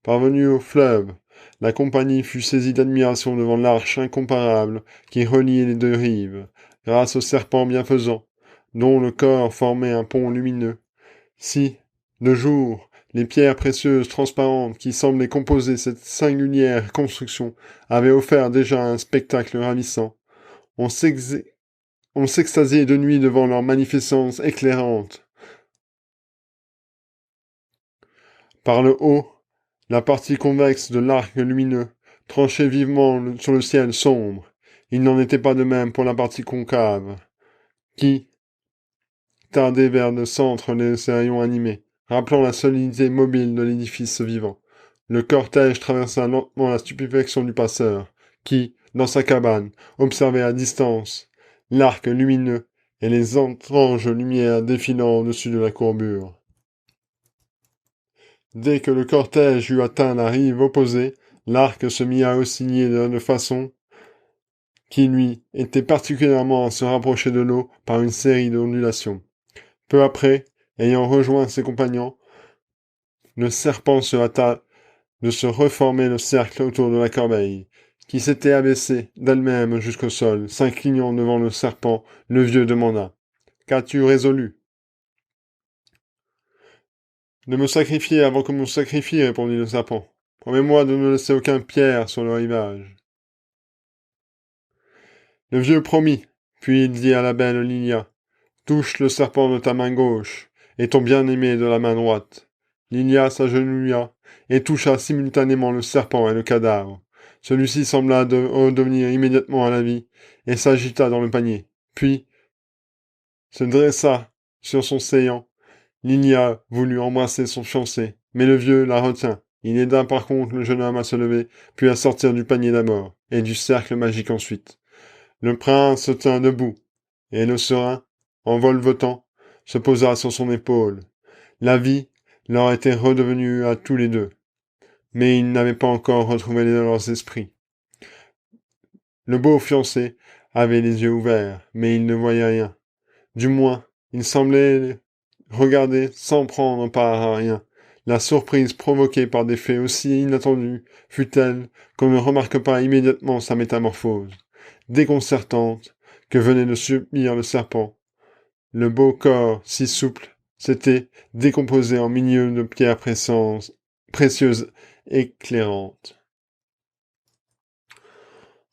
Speaker 1: Parvenu au fleuve, la compagnie fut saisie d'admiration devant l'arche incomparable qui reliait les deux rives, grâce au serpent bienfaisant, dont le corps formait un pont lumineux. Si, de jour, les pierres précieuses transparentes qui semblaient composer cette singulière construction avaient offert déjà un spectacle ravissant, on s'extasiait de nuit devant leur magnificence éclairante. Par le haut, la partie convexe de l'arc lumineux tranchait vivement sur le ciel sombre. Il n'en était pas de même pour la partie concave, qui tardait vers le centre de ses rayons animés, rappelant la solidité mobile de l'édifice vivant. Le cortège traversa lentement la stupéfaction du passeur, qui, dans sa cabane, observait à distance l'arc lumineux et les étranges lumières défilant au-dessus de la courbure. Dès que le cortège eut atteint la rive opposée, l'arc se mit à osciller de façon qui lui était particulièrement à se rapprocher de l'eau par une série d'ondulations. Peu après, ayant rejoint ses compagnons, le serpent se hâta de se reformer le cercle autour de la corbeille, qui s'était abaissée d'elle-même jusqu'au sol. S'inclinant devant le serpent, le vieux demanda : « Qu'as-tu résolu ? » « De me sacrifier avant que m'on sacrifie, répondit le serpent. Promets-moi de ne laisser aucun pierre sur le rivage. Le vieux promit, puis il dit à la belle Lilia : touche le serpent de ta main gauche, et ton bien-aimé de la main droite. Lilia s'agenouilla, et toucha simultanément le serpent et le cadavre. Celui-ci sembla redevenir immédiatement à la vie, et s'agita dans le panier. Puis, se dressa sur son séant. Lilia voulut embrasser son fiancé, mais le vieux la retint. Il aida par contre le jeune homme à se lever, puis à sortir du panier d'abord, et du cercle magique ensuite. Le prince se tint debout, et le serin, en volevotant, se posa sur son épaule. La vie leur était redevenue à tous les deux, mais ils n'avaient pas encore retrouvé leurs esprits. Le beau fiancé avait les yeux ouverts, mais il ne voyait rien. Du moins, il semblait regarder sans prendre part à rien, La surprise provoquée par des faits aussi inattendus fut telle qu'on ne remarque pas immédiatement sa métamorphose, déconcertante, que venait de subir le serpent. Le beau corps, si souple, s'était décomposé en milieu de pierres précieuses éclairantes.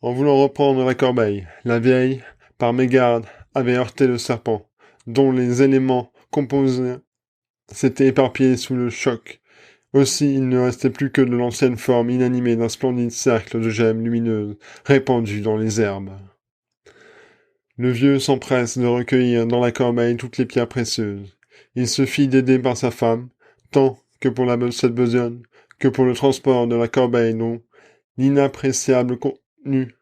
Speaker 1: En voulant reprendre la corbeille, la vieille, par mégarde, avait heurté le serpent, dont les éléments composés s'étaient éparpillés sous le choc. Aussi, il ne restait plus que de l'ancienne forme inanimée d'un splendide cercle de gemmes lumineuses répandues dans les herbes. Le vieux s'empresse de recueillir dans la corbeille toutes les pierres précieuses. Il se fit d'aider par sa femme, tant que pour cette besogne, que pour le transport de la corbeille dont l'inappréciable contenu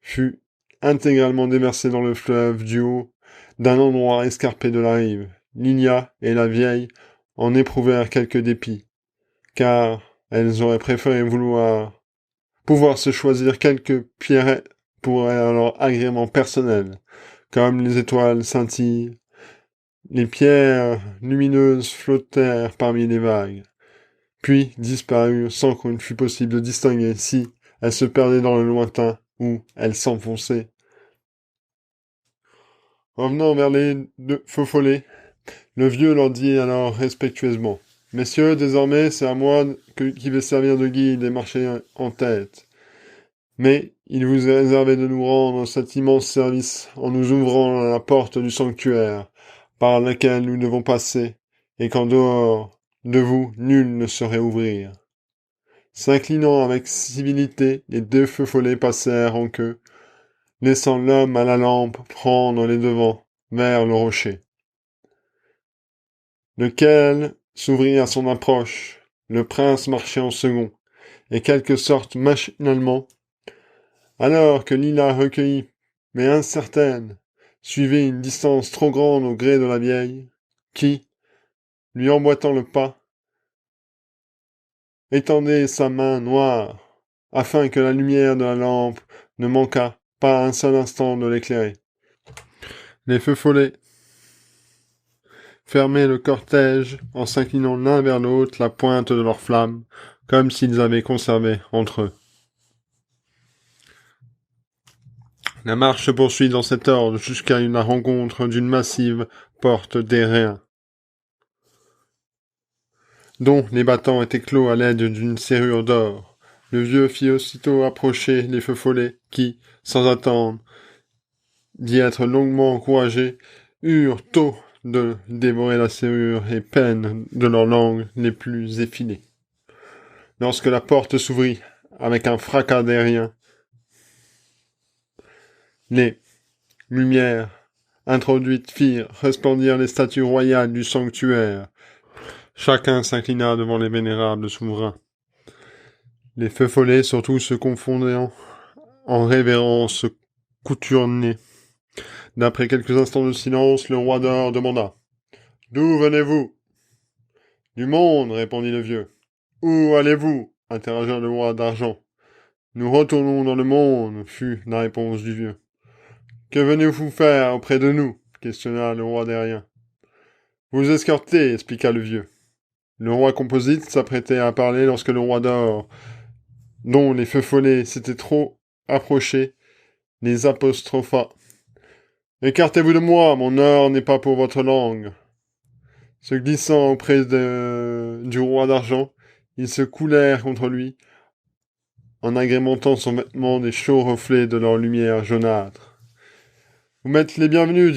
Speaker 1: fut intégralement déversé dans le fleuve du haut d'un endroit escarpé de la rive. Lilia et la vieille en éprouvèrent quelque dépit, car elles auraient préféré pouvoir se choisir quelques pierrettes pour leur agrément personnel, comme les étoiles scintillent. Les pierres lumineuses flottèrent parmi les vagues, puis disparurent sans qu'il fût possible de distinguer si elles se perdaient dans le lointain ou elles s'enfonçaient. Revenant vers les deux faux follets, le vieux leur dit alors respectueusement: « Messieurs, désormais, c'est à moi qui vais servir de guide et marcher en tête. Mais il vous est réservé de nous rendre cet immense service en nous ouvrant la porte du sanctuaire, par laquelle nous devons passer, et qu'en dehors de vous, nul ne saurait ouvrir. » S'inclinant avec civilité, les deux feux follets passèrent en queue, laissant l'homme à la lampe prendre les devants vers le rocher, lequel s'ouvrit à son approche. Le prince marchait en second, et quelque sorte machinalement, alors que Lila recueillie, mais incertaine, suivait une distance trop grande au gré de la vieille, qui, lui emboîtant le pas, étendait sa main noire, afin que la lumière de la lampe ne manquât pas un seul instant de l'éclairer. Les feux follets fermaient le cortège en s'inclinant l'un vers l'autre la pointe de leurs flammes, comme s'ils avaient conservé entre eux. La marche se poursuit dans cet ordre jusqu'à la rencontre d'une massive porte d'airain, dont les battants étaient clos à l'aide d'une serrure d'or. Le vieux fit aussitôt approcher les feux follets qui, sans attendre d'y être longuement encouragés, eurent tôt de dévorer la serrure et peine de leurs langues les plus effilées. Lorsque la porte s'ouvrit, avec un fracas d'aérien, les lumières introduites firent resplendir les statues royales du sanctuaire. Chacun s'inclina devant les vénérables souverains. Les feux follets surtout se confondaient en révérence couturnée. D'après quelques instants de silence, le roi d'or demanda: « D'où venez-vous » ? « Du monde, répondit le vieux. « Où allez-vous » interrogea le roi d'argent. « Nous retournons dans le monde, fut la réponse du vieux. « Que venez-vous faire auprès de nous » questionna le roi d'aérien. « Vous escorter, expliqua le vieux. Le roi composite s'apprêtait à parler lorsque le roi d'or, dont les feux follets s'étaient trop approchés, les apostropha. « Écartez-vous de moi, mon or n'est pas pour votre langue. » Se glissant auprès du roi d'argent, ils se coulèrent contre lui, en agrémentant son vêtement des chauds reflets de leur lumière jaunâtre. « Vous m'êtes les bienvenus,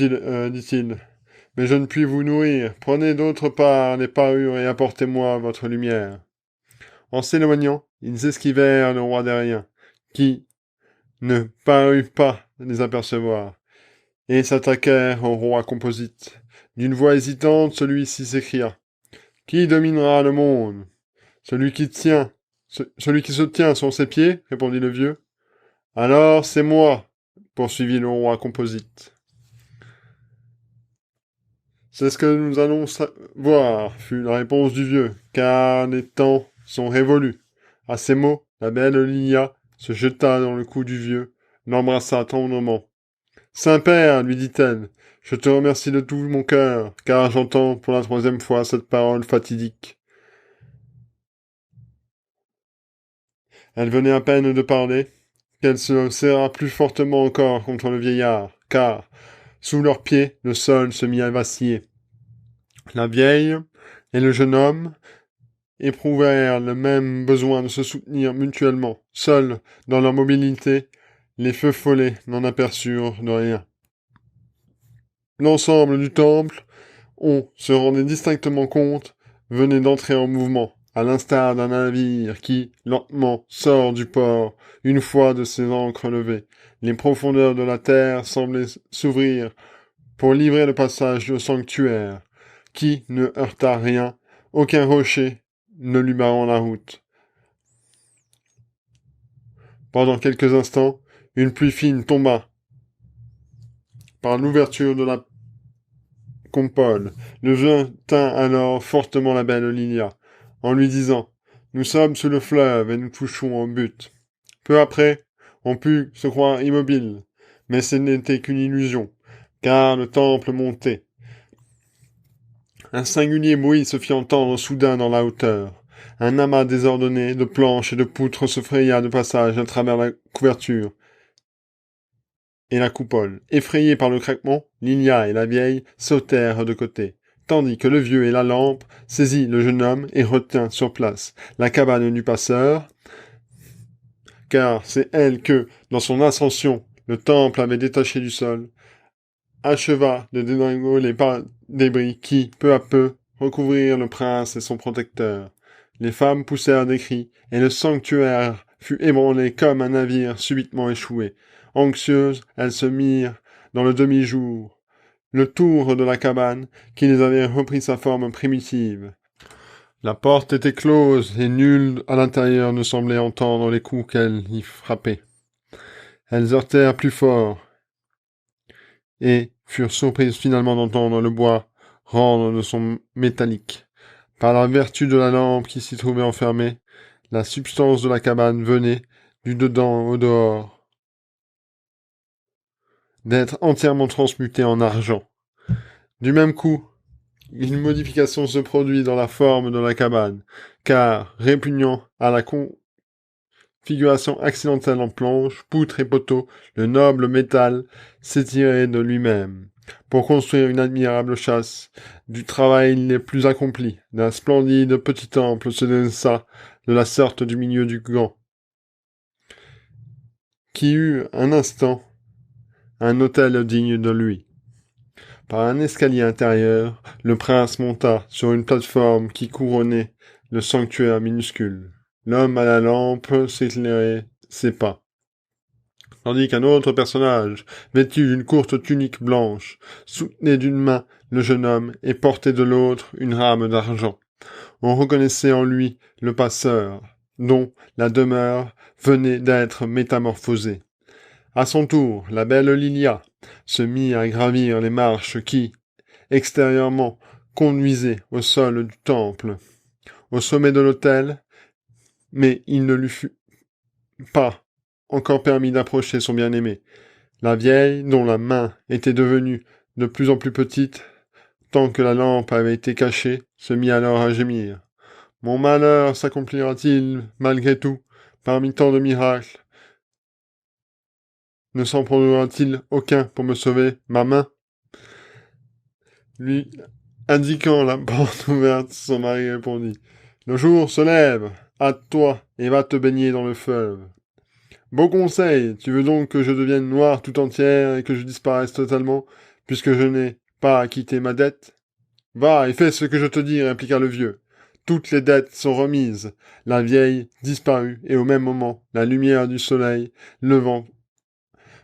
Speaker 1: dit-il, mais je ne puis vous nourrir. Prenez d'autre part les parures et apportez-moi votre lumière. » En s'éloignant, ils esquivèrent le roi d'aérien, qui ne parut pas les apercevoir, et s'attaquèrent au roi composite. D'une voix hésitante, celui-ci s'écria: « Qui dominera le monde ? Celui qui se tient sur ses pieds, répondit le vieux. « Alors c'est moi, poursuivit le roi composite. C'est ce que nous allons voir, fut la réponse du vieux, car les temps sont révolus. À ces mots, la belle Lilia se jeta dans le cou du vieux, l'embrassa tendrement. Saint-Père, lui dit-elle, je te remercie de tout mon cœur, car j'entends pour la 3e fois cette parole fatidique. Elle venait à peine de parler, qu'elle se serra plus fortement encore contre le vieillard, car, sous leurs pieds, le sol se mit à vaciller. La vieille et le jeune homme éprouvèrent le même besoin de se soutenir mutuellement. Seuls, dans leur mobilité, les feux follets n'en aperçurent de rien. L'ensemble du temple, on se rendait distinctement compte, venait d'entrer en mouvement, à l'instar d'un navire qui, lentement, sort du port, une fois de ses ancres levées. Les profondeurs de la terre semblaient s'ouvrir pour livrer le passage au sanctuaire, qui ne heurta rien, aucun rocher ne lui barrant la route. Pendant quelques instants, une pluie fine tomba par l'ouverture de la coupole. Le jeune tint alors fortement la belle Lilia, en lui disant « Nous sommes sous le fleuve et nous touchons au but. » Peu après, on put se croire immobile, mais ce n'était qu'une illusion, car le temple montait. Un singulier bruit se fit entendre soudain dans la hauteur. Un amas désordonné de planches et de poutres se fraya de passage à travers la couverture et la coupole. Effrayés par le craquement, Lilia et la vieille sautèrent de côté, tandis que le vieux et la lampe saisit le jeune homme et retint sur place la cabane du passeur, car c'est elle que, dans son ascension, le temple avait détaché du sol, acheva de dégringoler par débris qui, peu à peu, recouvrirent le prince et son protecteur. Les femmes poussèrent des cris, et le sanctuaire fut ébranlé comme un navire subitement échoué. Anxieuses, elles se mirent, dans le demi-jour, le tour de la cabane, qui les avait repris sa forme primitive. La porte était close, et nul à l'intérieur ne semblait entendre les coups qu'elle y frappait. Elles heurtèrent plus fort, et furent surprises finalement d'entendre le bois rendre de son métallique. Par la vertu de la lampe qui s'y trouvait enfermée, la substance de la cabane venait, du dedans au dehors, d'être entièrement transmutée en argent. Du même coup, une modification se produit dans la forme de la cabane, car, répugnant à la configuration accidentelle en planches, poutres et poteaux, le noble métal s'étirait de lui-même, pour construire une admirable chasse. Du travail les plus accomplis, d'un splendide petit temple se dressa de la sorte du milieu du gant, qui eut un instant un hôtel digne de lui. Par un escalier intérieur, le prince monta sur une plateforme qui couronnait le sanctuaire minuscule. L'homme à la lampe s'éclairait ses pas, tandis qu'un autre personnage, vêtu d'une courte tunique blanche, soutenait d'une main le jeune homme et portait de l'autre une rame d'argent. On reconnaissait en lui le passeur, dont la demeure venait d'être métamorphosée. À son tour, la belle Lilia se mit à gravir les marches qui, extérieurement, conduisaient au sol du temple, au sommet de l'autel, mais il ne lui fut pas encore permis d'approcher son bien-aimé. La vieille, dont la main était devenue de plus en plus petite, tant que la lampe avait été cachée, se mit alors à gémir. « Mon malheur s'accomplira-t-il, malgré tout, parmi tant de miracles? Ne s'en produira-t-il aucun pour me sauver ma main ?» Lui indiquant la porte ouverte, son mari répondit « Le jour se lève, hâte-toi et va te baigner dans le fleuve. » Beau conseil, tu veux donc que je devienne noire tout entière et que je disparaisse totalement, puisque je n'ai pas acquitté ma dette? Va et fais ce que je te dis, répliqua le vieux. Toutes les dettes sont remises. La vieille disparut, et au même moment, la lumière du soleil, levant,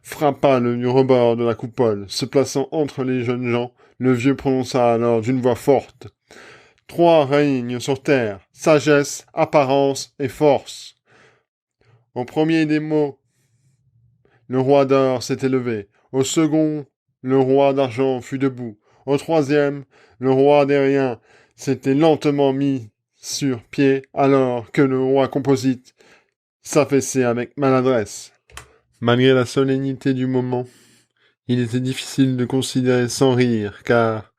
Speaker 1: frappa le rebord de la coupole. Se plaçant entre les jeunes gens, le vieux prononça alors d'une voix forte. « Trois règnent sur terre, sagesse, apparence et force. » Au premier des mots, le roi d'or s'était levé. Au second, le roi d'argent fut debout. Au troisième, le roi des riens s'était lentement mis sur pied alors que le roi composite s'affaissait avec maladresse. Malgré la solennité du moment, il était difficile de considérer sans rire, car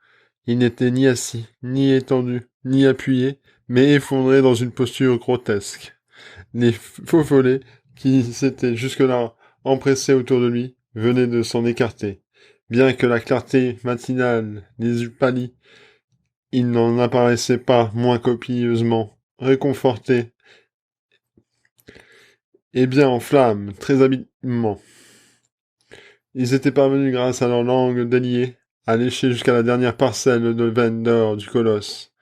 Speaker 1: il n'était ni assis, ni étendu, ni appuyé, mais effondré dans une posture grotesque. Les faux follets, qui s'étaient jusque-là empressés autour de lui, venaient de s'en écarter. Bien que la clarté matinale les eût pâlis, il n'en apparaissait pas moins copieusement réconforté et bien en flammes, très habilement. Ils étaient parvenus, grâce à leur langue déliée, à lécher jusqu'à la dernière parcelle de veine d'or du colosse.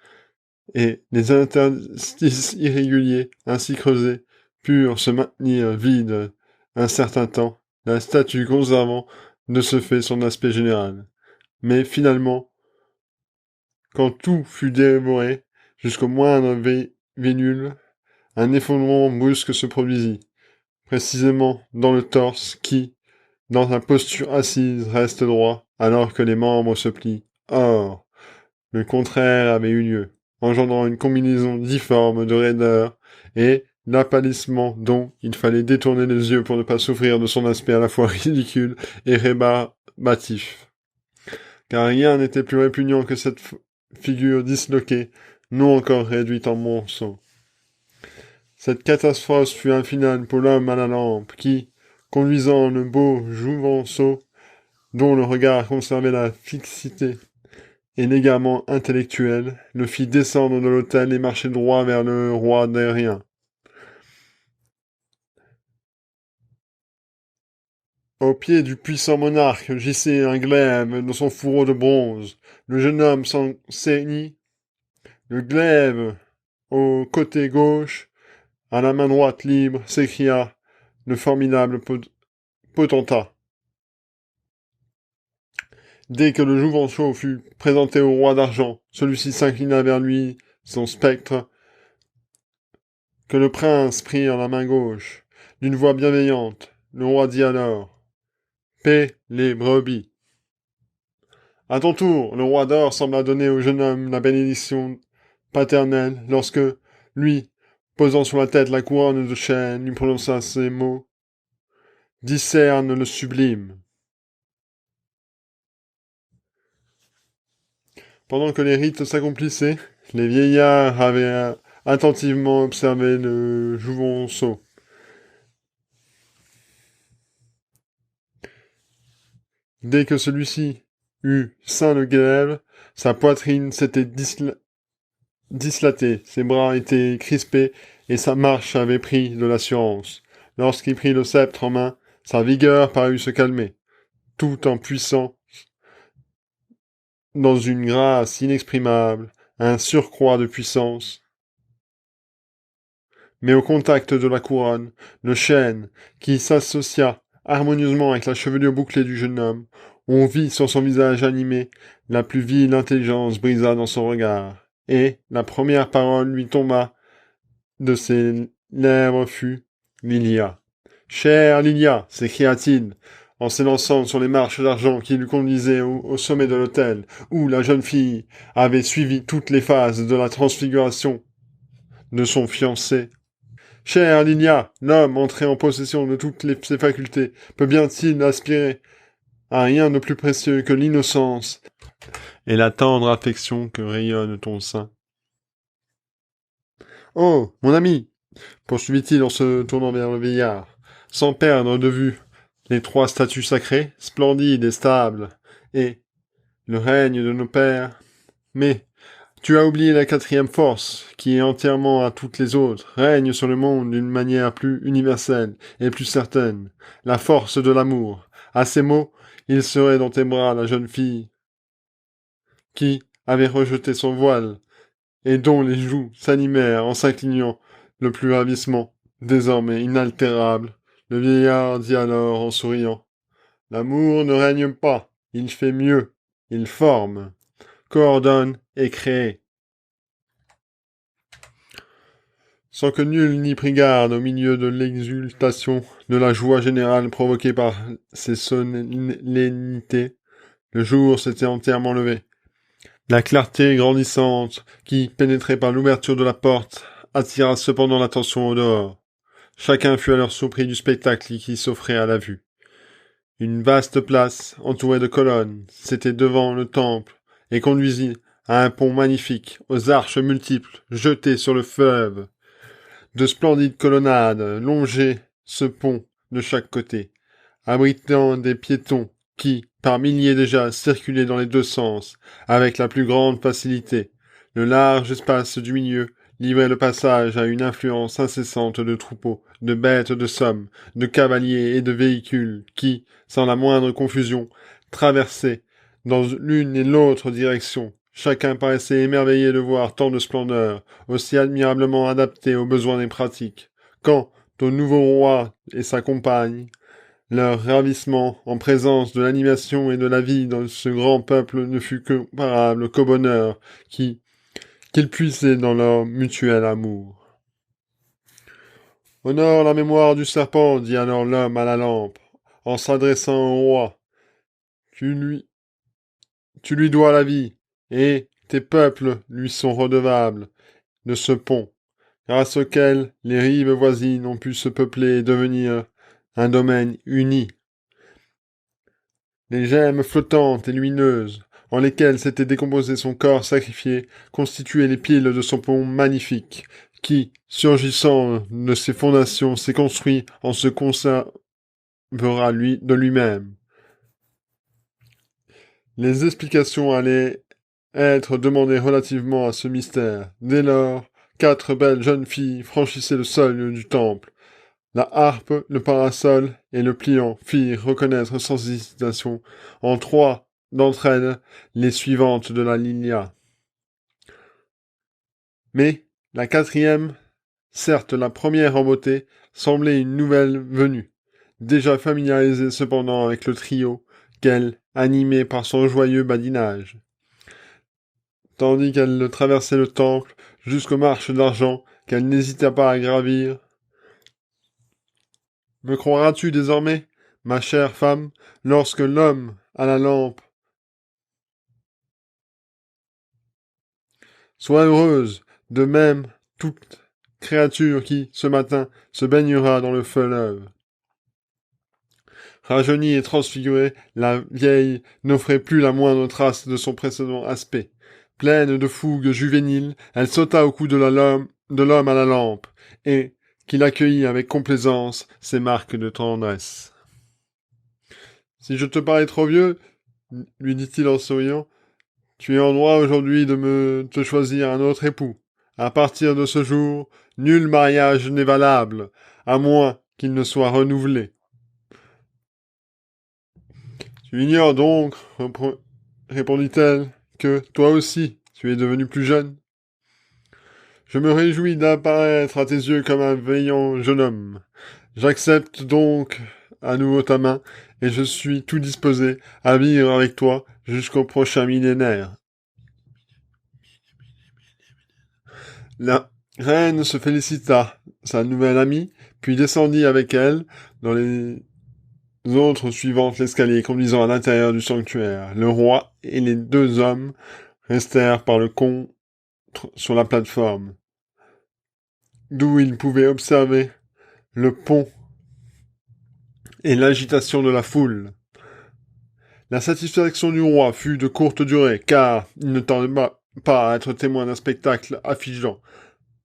Speaker 1: Et les interstices irréguliers, ainsi creusés, purent se maintenir vides un certain temps, la statue conservant de ce fait son aspect général. Mais finalement, quand tout fut dévoré, jusqu'au moindre vénule, un effondrement brusque se produisit, précisément dans le torse qui, dans sa posture assise, reste droit, alors que les membres se plient. Or, le contraire avait eu lieu, engendrant une combinaison difforme de raideur et d'apâlissement dont il fallait détourner les yeux pour ne pas souffrir de son aspect à la fois ridicule et rébarbatif. Car rien n'était plus répugnant que cette figure disloquée, non encore réduite en monceau. Cette catastrophe fut un final pour l'homme à la lampe, qui, conduisant le beau Jouvenceau, dont le regard conservait la fixité et l'égarement intellectuel, le fit descendre de l'autel et marcher droit vers le roi derrien. Au pied du puissant monarque gissait un glaive dans son fourreau de bronze. Le jeune homme s'en ceignit, le glaive au côté gauche, à la main droite libre, s'écria le formidable potentat. Dès que le Jouvenceau fut présenté au roi d'argent, celui-ci s'inclina vers lui, son spectre, que le prince prit en la main gauche. D'une voix bienveillante, le roi dit alors « Paix les brebis !» À ton tour, le roi d'or sembla donner au jeune homme la bénédiction paternelle lorsque, lui, posant sur la tête la couronne de chêne, lui prononça ces mots « Discerne le sublime !» Pendant que les rites s'accomplissaient, les vieillards avaient attentivement observé le Jouvenceau. Dès que celui-ci eut ceint le glaive, sa poitrine s'était dislatée, ses bras étaient crispés et sa marche avait pris de l'assurance. Lorsqu'il prit le sceptre en main, sa vigueur parut se calmer, tout en puissant dans une grâce inexprimable, un surcroît de puissance. Mais au contact de la couronne, le chêne, qui s'associa harmonieusement avec la chevelure bouclée du jeune homme, on vit sur son visage animé la plus vile intelligence brisa dans son regard, et la première parole lui tomba de ses lèvres fut « Lilia ». « Chère Lilia » s'écria-t-il, en s'élançant sur les marches d'argent qui lui conduisaient au sommet de l'autel, où la jeune fille avait suivi toutes les phases de la transfiguration de son fiancé. « Chère Lilia, l'homme entré en possession de toutes ses facultés peut bien-il aspirer à rien de plus précieux que l'innocence et la tendre affection que rayonne ton sein. »« Oh, mon ami !» poursuivit-il en se tournant vers le vieillard, sans perdre de vue les trois statues sacrées, splendides et stables, et le règne de nos pères. Mais tu as oublié la quatrième force, qui est entièrement à toutes les autres, règne sur le monde d'une manière plus universelle et plus certaine, la force de l'amour. À ces mots, il serait dans tes bras la jeune fille qui avait rejeté son voile et dont les joues s'animèrent en s'inclinant le plus ravissement. Désormais inaltérable, le vieillard dit alors en souriant « L'amour ne règne pas, il fait mieux, il forme, coordonne et crée. » Sans que nul n'y prit garde au milieu de l'exultation, de la joie générale provoquée par ces solennités, le jour s'était entièrement levé. La clarté grandissante, qui pénétrait par l'ouverture de la porte, attira cependant l'attention au dehors. Chacun fut alors surpris du spectacle qui s'offrait à la vue. Une vaste place, entourée de colonnes, s'était devant le temple et conduisit à un pont magnifique, aux arches multiples, jetées sur le fleuve. De splendides colonnades longeaient ce pont de chaque côté, abritant des piétons qui, par milliers déjà, circulaient dans les deux sens, avec la plus grande facilité. Le large espace du milieu livrait le passage à une influence incessante de troupeaux, de bêtes de somme, de cavaliers et de véhicules qui, sans la moindre confusion, traversaient dans l'une et l'autre direction. Chacun paraissait émerveillé de voir tant de splendeur, aussi admirablement adaptée aux besoins des pratiques, quand, au nouveau roi et sa compagne, leur ravissement en présence de l'animation et de la vie dans ce grand peuple ne fut comparable qu'au bonheur qu'ils puisaient dans leur mutuel amour. Honore la mémoire du serpent, dit alors l'homme à la lampe, en s'adressant au roi. Tu lui dois la vie, et tes peuples lui sont redevables de ce pont, grâce auquel les rives voisines ont pu se peupler et devenir un domaine uni. Les gemmes flottantes et lumineuses, en lesquelles s'était décomposé son corps sacrifié, constituaient les piles de son pont magnifique, qui, surgissant de ses fondations, s'est construit en se conservera de lui-même. Les explications allaient être demandées relativement à ce mystère. Dès lors, 4 belles jeunes filles franchissaient le seuil du temple. La harpe, le parasol et le pliant firent reconnaître sans hésitation en 3 d'entre elles les suivantes de la lignea. Mais la 4e, certes la première en beauté, semblait une nouvelle venue, déjà familiarisée cependant avec le trio qu'elle animait par son joyeux badinage. Tandis qu'elle traversait le temple jusqu'aux marches d'argent qu'elle n'hésita pas à gravir. Me croiras-tu désormais, ma chère femme, lorsque l'homme à la lampe sois heureuse, de même toute créature qui, ce matin, se baignera dans le fleuve. Rajeunie et transfigurée, la vieille n'offrait plus la moindre trace de son précédent aspect. Pleine de fougue juvénile, elle sauta au cou de l'homme à la lampe, et qu'il accueillit avec complaisance ses marques de tendresse. « Si je te parais trop vieux, lui dit-il en souriant, tu es en droit aujourd'hui de te choisir un autre époux. À partir de ce jour, nul mariage n'est valable, à moins qu'il ne soit renouvelé. Tu ignores donc, répondit-elle, que, toi aussi, tu es devenu plus jeune. Je me réjouis d'apparaître à tes yeux comme un vaillant jeune homme. J'accepte donc à nouveau ta main, et je suis tout disposé à vivre avec toi jusqu'au prochain millénaire. La reine se félicita sa nouvelle amie, puis descendit avec elle dans les autres suivant l'escalier conduisant à l'intérieur du sanctuaire. Le roi et les 2 hommes restèrent par le contre sur la plateforme, d'où ils pouvaient observer le pont et l'agitation de la foule. La satisfaction du roi fut de courte durée, car il ne tarda pas à être témoin d'un spectacle affligeant.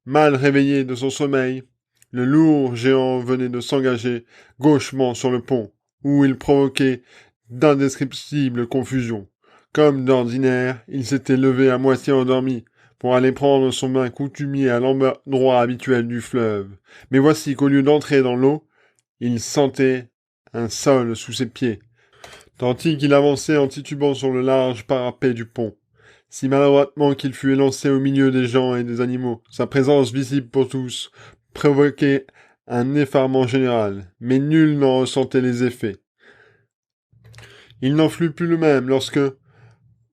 Speaker 1: Mal réveillé de son sommeil, le lourd géant venait de s'engager gauchement sur le pont, où il provoquait d'indescriptibles confusions. Comme d'ordinaire, il s'était levé à moitié endormi, pour aller prendre son bain coutumier à l'endroit habituel du fleuve. Mais voici qu'au lieu d'entrer dans l'eau, il sentait un sol sous ses pieds, tandis qu'il avançait en titubant sur le large parapet du pont. Si maladroitement qu'il fut élancé au milieu des gens et des animaux, sa présence visible pour tous provoquait un effarement général, mais nul n'en ressentait les effets. Il n'en fut plus le même lorsque,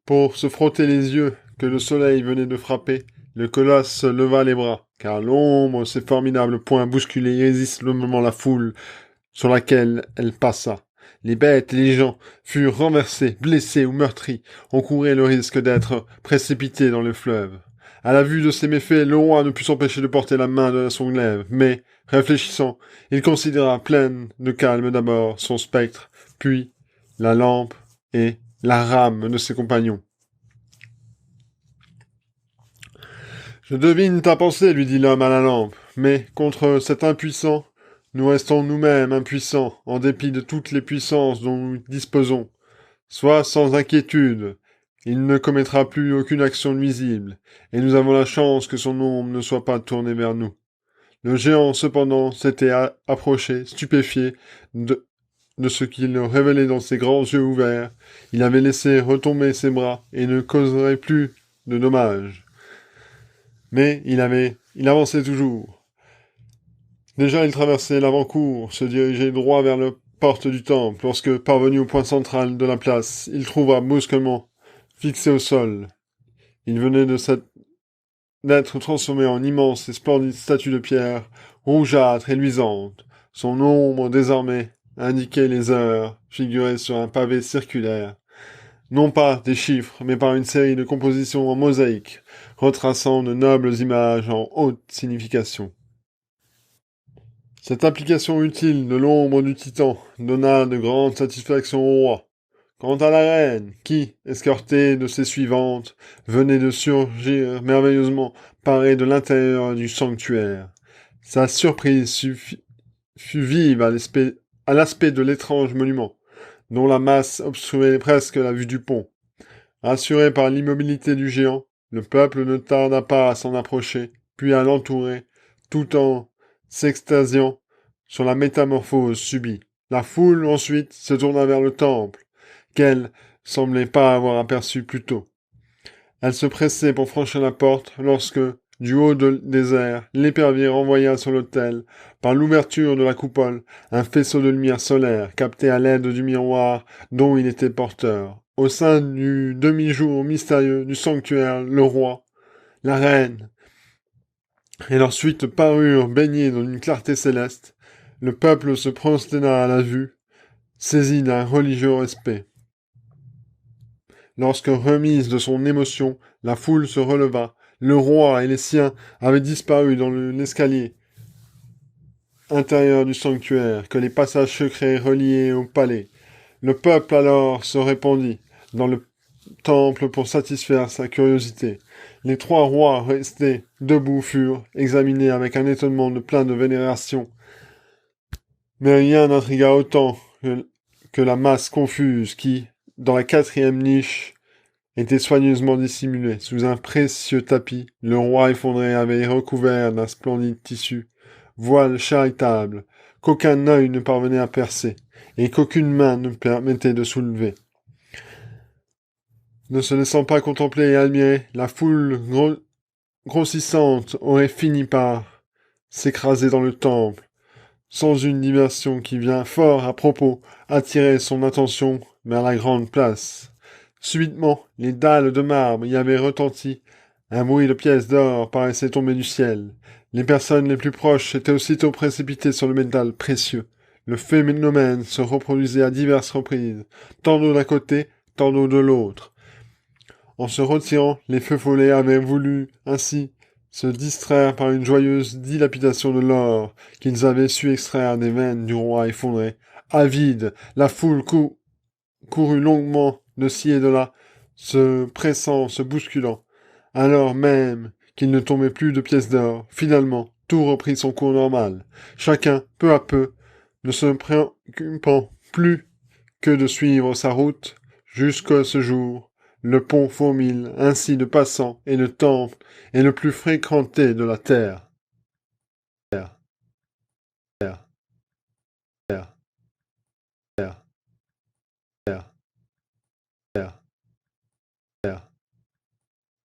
Speaker 1: pour se frotter les yeux que le soleil venait de frapper, le colosse leva les bras, car l'ombre, ses formidables poings bousculaient irrésistiblement la foule sur laquelle elle passa. Les bêtes et les gens furent renversés, blessés ou meurtris. On courait le risque d'être précipités dans le fleuve. À la vue de ces méfaits, le roi ne put s'empêcher de porter la main à son glaive, mais, réfléchissant, il considéra pleine de calme d'abord son spectre, puis la lampe et la rame de ses compagnons. « Je devine ta pensée, lui dit l'homme à la lampe. Mais contre cet impuissant, nous restons nous-mêmes impuissants, en dépit de toutes les puissances dont nous disposons. Sois sans inquiétude, il ne commettra plus aucune action nuisible, et nous avons la chance que son ombre ne soit pas tournée vers nous. Le géant, cependant, s'était approché, stupéfié de ce qu'il révélait dans ses grands yeux ouverts. Il avait laissé retomber ses bras et ne causerait plus de dommages. Mais il avançait toujours. Déjà, il traversait l'avant-cour, se dirigeait droit vers la porte du temple, lorsque, parvenu au point central de la place, il trouva brusquement, fixé au sol. Il venait d'être transformé en immense et splendide statue de pierre, rougeâtre et luisante. Son ombre, désormais, indiquait les heures, figurées sur un pavé circulaire. Non pas des chiffres, mais par une série de compositions en mosaïque, retraçant de nobles images en haute signification. Cette application utile de l'ombre du titan donna de grandes satisfactions au roi. Quant à la reine, qui, escortée de ses suivantes, venait de surgir merveilleusement parée de l'intérieur du sanctuaire, sa surprise fut vive à l'aspect de l'étrange monument, dont la masse obstruait presque la vue du pont. Rassuré par l'immobilité du géant, le peuple ne tarda pas à s'en approcher, puis à l'entourer, tout en s'extasiant sur la métamorphose subie. La foule, ensuite, se tourna vers le temple, qu'elle semblait pas avoir aperçu plus tôt. Elle se pressait pour franchir la porte lorsque, du haut des airs, l'épervier renvoya sur l'autel, par l'ouverture de la coupole, un faisceau de lumière solaire capté à l'aide du miroir dont il était porteur. Au sein du demi-jour mystérieux du sanctuaire, le roi, la reine, et leur suite parurent baignés dans une clarté céleste. Le peuple se prosterna à la vue, saisi d'un religieux respect. Lorsque, remise de son émotion, la foule se releva, le roi et les siens avaient disparu dans l'escalier intérieur du sanctuaire, que les passages secrets reliaient au palais. Le peuple alors se répandit dans le temple pour satisfaire sa curiosité. Les trois rois restés debout furent examinés avec un étonnement plein de vénération. Mais rien n'intrigua autant que la masse confuse qui, dans la quatrième niche, était soigneusement dissimulée. Sous un précieux tapis, le roi effondré avait recouvert d'un splendide tissu, voile charitable, qu'aucun œil ne parvenait à percer, et qu'aucune main ne permettait de soulever. Ne se laissant pas contempler et admirer, la foule grossissante aurait fini par s'écraser dans le temple, sans une diversion qui vient fort à propos attirer son attention vers la grande place. Subitement, les dalles de marbre y avaient retenti. Un bruit de pièces d'or paraissait tomber du ciel. Les personnes les plus proches étaient aussitôt précipitées sur le métal précieux. Le phénomène se reproduisait à diverses reprises, tantôt d'un côté, tantôt de l'autre. En se retirant, les feux follets avaient voulu, ainsi, se distraire par une joyeuse dilapidation de l'or qu'ils avaient su extraire des veines du roi effondré. Avide, la foule courut longuement de ci et de là, se pressant, se bousculant, alors même qu'il ne tombait plus de pièces d'or. Finalement, tout reprit son cours normal. Chacun, peu à peu, ne se préoccupant plus que de suivre sa route, jusqu'à ce jour, le pont fourmille ainsi de passants et le temple est le plus fréquenté de la terre.